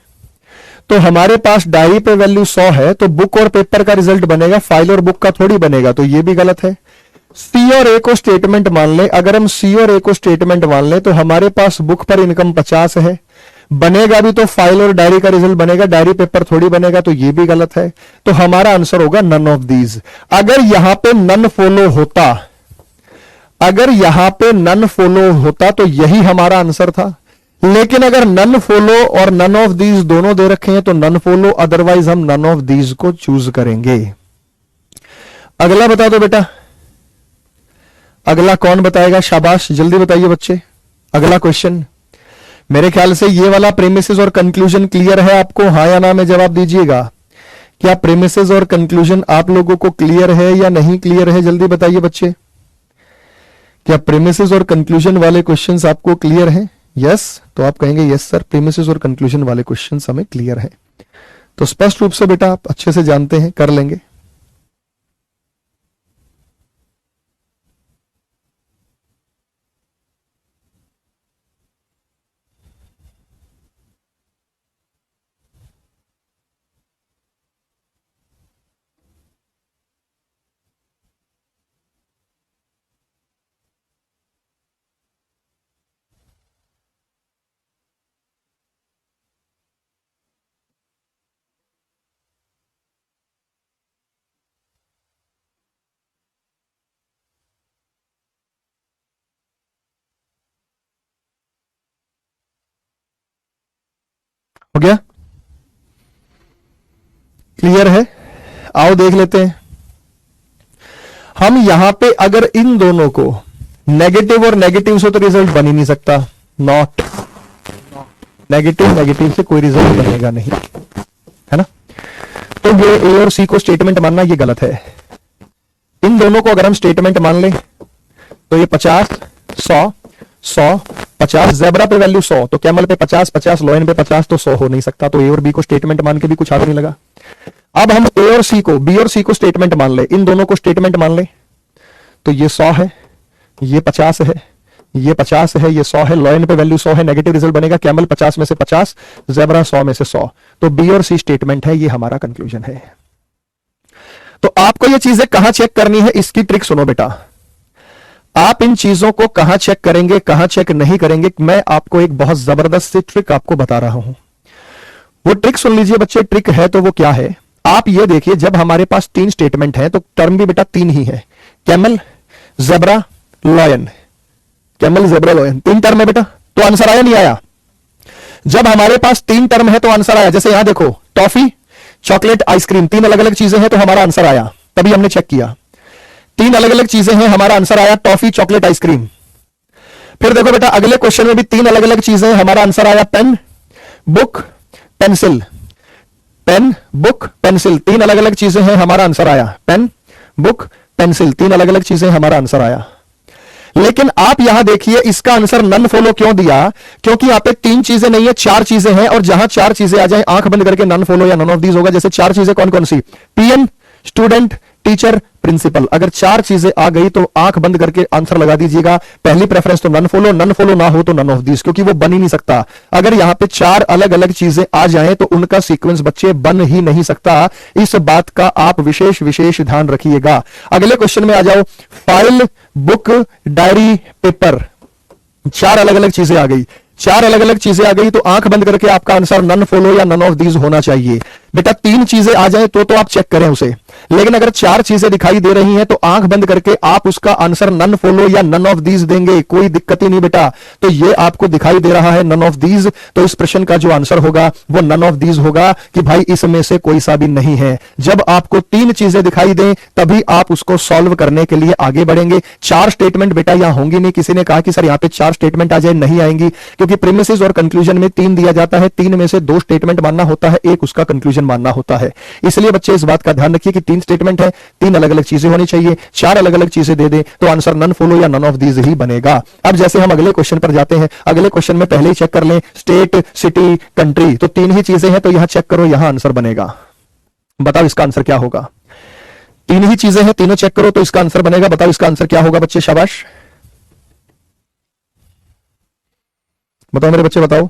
तो हमारे पास डायरी पे वैल्यू 100 है, तो बुक और पेपर का रिजल्ट बनेगा, फाइल और बुक का थोड़ी बनेगा, तो ये भी गलत है। सी और ए को स्टेटमेंट मान लें, अगर हम सी और ए को स्टेटमेंट मान लें तो हमारे पास बुक पर इनकम 50 है, बनेगा भी तो फाइल और डायरी का रिजल्ट बनेगा, डायरी पेपर थोड़ी बनेगा, तो ये भी गलत है। तो हमारा आंसर होगा नन ऑफ दीज। अगर यहां पे नन फॉलो होता, अगर यहां पे नन फॉलो होता तो यही हमारा आंसर था। लेकिन अगर नन फॉलो और नन ऑफ दीज दोनों दे रखे हैं तो नन फॉलो, अदरवाइज हम नन ऑफ दीज को चूज करेंगे। अगला बता दो बेटा, अगला कौन बताएगा? शाबाश, जल्दी बताइए बच्चे। अगला क्वेश्चन, मेरे ख्याल से ये वाला प्रेमिसेस और कंक्लूजन क्लियर है आपको, हाँ या ना में जवाब दीजिएगा। क्या प्रेमिसेस और कंक्लूजन आप लोगों को क्लियर है या नहीं क्लियर है? जल्दी बताइए बच्चे। क्या प्रेमिसेस और कंक्लूजन वाले क्वेश्चंस आपको क्लियर हैं? यस, तो आप कहेंगे यस सर, प्रीमिसेस और कंक्लूजन वाले क्वेश्चंस हमें क्लियर है। तो स्पष्ट रूप से बेटा आप अच्छे से जानते हैं, कर लेंगे। हो गया? क्लियर है? आओ देख लेते हैं। हम यहां पे अगर इन दोनों को नेगेटिव और नेगेटिव से तो रिजल्ट बन ही नहीं सकता। नॉट, नेगेटिव नेगेटिव से कोई रिजल्ट बनेगा नहीं, है ना? तो ये ए और सी को स्टेटमेंट मानना ये गलत है। इन दोनों को अगर हम स्टेटमेंट मान लें तो ये 50, 100, 100, 50, जेब्रा पे वैल्यू 100, तो कैमल पे 50, 50, लॉयन पे 50, तो 100 हो नहीं सकता। तो ए और बी को स्टेटमेंट मान के भी कुछ हाथ नहीं लगा। अब हम ए और सी को, बी और सी को स्टेटमेंट मान ले, इन दोनों को स्टेटमेंट मान ले, तो ये 100 है, ये 50 है, ये 50 है, ये 100 है, लॉयन पे वैल्यू 100 है, नेगेटिव रिजल्ट बनेगा, कैमल 50 में से 50, जेब्रा 100 में से 100, तो बी और सी स्टेटमेंट है। ये हमारा कंक्लूजन है। तो आपको ये चीजें कहां चेक करनी है, इसकी ट्रिक सुनो बेटा। आप इन चीजों को कहां चेक करेंगे, कहां चेक नहीं करेंगे, मैं आपको एक बहुत जबरदस्त सी ट्रिक आपको बता रहा हूं। वो ट्रिक सुन लीजिए बच्चे। ट्रिक है तो वो क्या है, आप ये देखिए, जब हमारे पास 3 स्टेटमेंट है तो टर्म भी बेटा 3 ही है, camel, zebra, lion, camel, zebra, lion, 3 term है बेटा। तो आंसर आया नहीं आया? जब हमारे पास 3 टर्म है तो आंसर आया। जैसे यहां देखो, टॉफी, चॉकलेट, आइसक्रीम, 3 अलग अलग चीजें हैं तो हमारा आंसर आया, तभी हमने चेक किया। 3 अलग अलग चीजें हैं, हमारा आंसर आया टॉफी, चॉकलेट, आइसक्रीम। फिर देखो बेटा अगले क्वेश्चन में भी 3 अलग अलग चीजें हैं, हमारा आंसर आया pen, book, pencil. Pen, book, pencil, 3 अलग अलग चीजें हैं, हमारा आंसर आया पेन, बुक, पेंसिल, तीन अलग अलग चीजें, हमारा आंसर आया। लेकिन आप यहां देखिए इसका आंसर नन फॉलो क्यों दिया? क्योंकि यहां पे तीन चीजें नहीं है, चार चीजें हैं, और जहां चार चीजें आ जाए आंख बंद करके नन फॉलो या नन ऑफ दीज होगा। जैसे चार चीजें कौन कौन सी? Pen, student, teacher, principal. अगर चार चीजें आ गई तो आंख बंद करके आंसर लगा दीजिएगा। पहली प्रेफरेंस तो नन फॉलो ना हो तो नन ऑफ दीज, क्योंकि वो बन ही नहीं सकता। अगर यहां पे चार अलग अलग चीजें आ जाएं तो उनका सीक्वेंस बच्चे बन ही नहीं सकता। इस बात का आप विशेष विशेष ध्यान रखिएगा। अगले क्वेश्चन में आ जाओ। फाइल, बुक, डायरी, पेपर, चार अलग अलग चीजें आ गई। चार अलग अलग चीजें आ गई तो आंख बंद करके आपका आंसर नन फॉलो या नन ऑफ दीज होना चाहिए। बेटा तीन चीजें आ जाए तो आप चेक करें उसे, लेकिन अगर चार चीजें दिखाई दे रही हैं तो आंख बंद करके आप उसका आंसर नन फॉलो या नन ऑफ दीज देंगे, कोई दिक्कत ही नहीं बेटा। तो ये आपको दिखाई दे रहा है नन ऑफ दीज, तो इस प्रश्न का जो आंसर होगा वो नन ऑफ दीज होगा कि भाई इसमें से कोई सा भी नहीं है। जब आपको तीन चीजें दिखाई दें तभी आप उसको सॉल्व करने के लिए आगे बढ़ेंगे। चार स्टेटमेंट बेटा यहां होंगी नहीं। किसी ने कहा कि सर यहां पे चार स्टेटमेंट आ जाए, नहीं आएंगी, क्योंकि प्रीमिसेस और कंक्लूजन में तीन दिया जाता है, तीन में से दो स्टेटमेंट मानना होता है, एक उसका कंक्लूजन मानना होता है। इसलिए बच्चे इस बात का ध्यान रखिए कि तीन स्टेटमेंट है, तीन अलग अलग चीजें होनी चाहिए। चार अलग अलग चीजें दे दे तो आंसर नन फॉलो या नन ऑफ दीज ही बनेगा। अब जैसे हम अगले क्वेश्चन पर जाते हैं, अगले क्वेश्चन में पहले ही चेक कर लें, स्टेट, सिटी, कंट्री, तो तीन ही चीजें हैं, तो यहां चेक करो, यहां आंसर बनेगा। बताओ इसका आंसर क्या होगा? तीन ही चीजें हैं, तीनों चेक करो तो इसका आंसर बनेगा। बताओ इसका आंसर क्या होगा बच्चे? शाबाश, बताओ मेरे बच्चे, बताओ।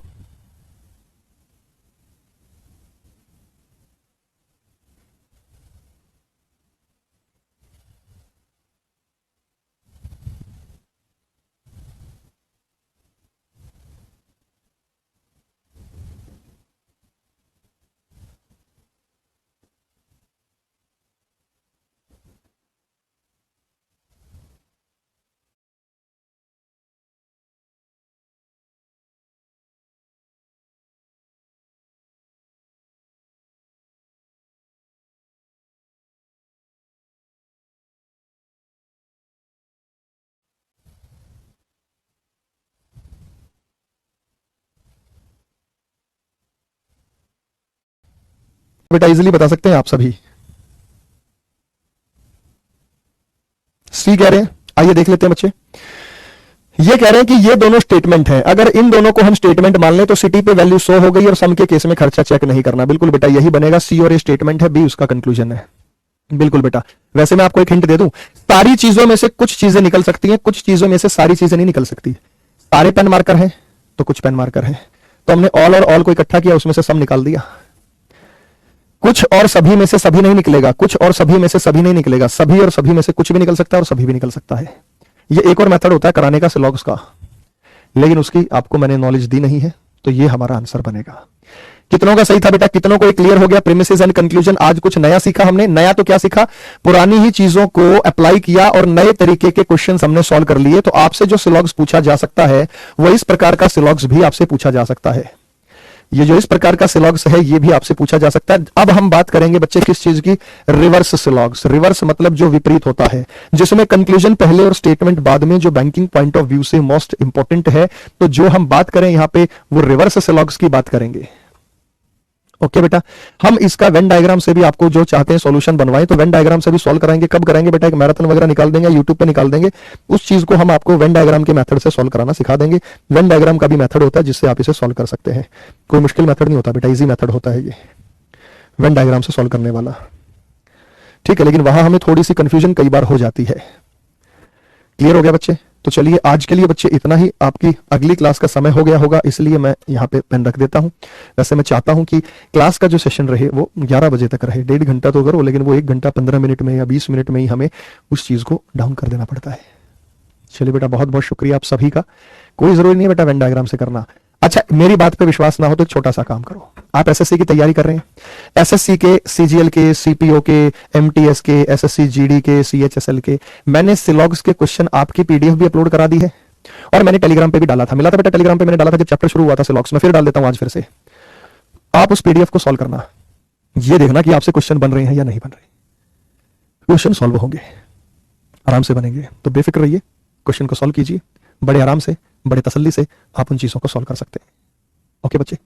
बेटा इजीली बता सकते हैं आप सभी। सी कह रहे हैं, आइए देख लेते हैं बच्चे। ये कह रहे हैं कि ये दोनों स्टेटमेंट हैं, अगर इन दोनों को हम स्टेटमेंट मान लें तो सिटी पे वैल्यू 100 हो गई और सम के केस में खर्चा चेक नहीं करना। बिल्कुल बेटा यही बनेगा। सी और ए स्टेटमेंट है, बी उसका कंक्लूजन है। बिल्कुल बेटा। वैसे मैं आपको एक हिंट दे दूं, सारी चीजों में से कुछ चीजें निकल सकती हैं, कुछ चीजों में से सारी चीजें नहीं निकल सकती। सारे पेन मार्कर हैं तो कुछ पेन मार्कर हैं, तो हमने ऑल और ऑल को इकट्ठा किया, उसमें से सम निकाल दिया। कुछ और सभी में से सभी नहीं निकलेगा, कुछ और सभी में से सभी नहीं निकलेगा, सभी और सभी में से कुछ भी निकल सकता है और सभी भी निकल सकता है। ये एक और मेथड होता है कराने का सिलॉग्स का, लेकिन उसकी आपको मैंने नॉलेज दी नहीं है, तो ये हमारा आंसर बनेगा। कितनों का सही था बेटा? कितनों को एक क्लियर हो गया? Premises and conclusion. आज कुछ नया सीखा हमने। नया तो क्या सीखा? पुरानी ही चीजों को अप्लाई किया और नए तरीके के क्वेश्चंस हमने सॉल्व कर लिए। तो आपसे जो सिलॉग्स पूछा जा सकता है वो इस प्रकार का सिलॉग्स भी आपसे पूछा जा सकता है। ये जो इस प्रकार का सिलॉग्स है ये भी आपसे पूछा जा सकता है। अब हम बात करेंगे बच्चे किस चीज की? रिवर्स सिलॉग्स। रिवर्स मतलब जो विपरीत होता है, जिसमें कंक्लूजन पहले और स्टेटमेंट बाद में, जो बैंकिंग पॉइंट ऑफ व्यू से मोस्ट इंपॉर्टेंट है। तो जो हम बात करें यहां पे वो रिवर्स सिलॉग्स की बात करेंगे। ओके बेटा, हम इसका वेन डायग्राम से भी आपको जो चाहते हैं सॉल्यूशन बनवाएं तो वेन डायग्राम से भी सॉल्व कराएंगे। कब कराएंगे बेटा? एक मैराथन वगैरह निकाल देंगे, यूट्यूब पे निकाल देंगे, उस चीज को हम आपको वेन डायग्राम के मेथड से सॉल्व कराना सिखा देंगे। वेन डायग्राम का भी मेथड होता है जिससे आप इसे सॉल्व कर सकते हैं। कोई मुश्किल मेथड नहीं होता बेटा, इजी मेथड होता है ये वेन डायग्राम से सॉल्व करने वाला। ठीक है, लेकिन वहां हमें थोड़ी सी कंफ्यूजन कई बार हो जाती है। क्लियर हो गया बच्चे? तो चलिए आज के लिए बच्चे इतना ही। आपकी अगली क्लास का समय हो गया होगा, इसलिए मैं यहाँ पे पेन रख देता हूँ। वैसे मैं चाहता हूँ कि क्लास का जो सेशन रहे वो 11 बजे तक रहे। 1.5 घंटा तो करो, लेकिन वो 1 घंटा 15 मिनट में या 20 मिनट में ही हमें उस चीज को डाउन कर देना पड़ता है। चलिए बेटा, बहुत बहुत शुक्रिया आप सभी का। कोई जरूरी नहीं है बेटा वेन डायग्राम से करना। अच्छा, मेरी बात पे विश्वास ना हो तो एक छोटा सा काम करो। आप एसएससी की तैयारी कर रहे हैं, एसएससी के, सीजीएल के, सीपीओ के, एमटीएस के, एसएससी जीडी के, सीएचएसएल के, मैंने सिलॉग्स के क्वेश्चन आपकी पीडीएफ भी अपलोड करा दी है और मैंने टेलीग्राम पे भी डाला था। मिला था बेटा? टेलीग्राम पे मैंने डाला था जब चैप्टर शुरू हुआ था सिलॉग्स में। फिर डाल देता हूं आज फिर से। आप उस पीडीएफ को सॉल्व करना, ये देखना कि आपसे क्वेश्चन बन रहे हैं या नहीं बन रहे। क्वेश्चन सॉल्व होंगे, आराम से बनेंगे, तो बेफिक्र रहिए। क्वेश्चन को सॉल्व कीजिए बड़े आराम से, बड़े तसल्ली से आप उन चीजों को सॉल्व कर सकते हैं। ओके बच्चे,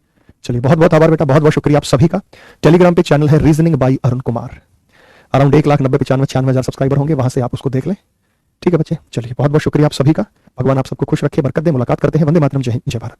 चलिए बहुत बहुत आभार बेटा, बहुत बहुत शुक्रिया आप सभी का। टेलीग्राम पे चैनल है reasoning bye Arun Kumar. Around 1,90,95,96,96,000 subscriber होंगे, वहां से आप उसको देख लें। ठीक है बच्चे, चलिए बहुत बहुत शुक्रिया आप सभी का। भगवान आप सबको खुश रखे, बरकत दे। मुलाकात करते हैं। वंदे मातरम, जय हिंद, जय भारत।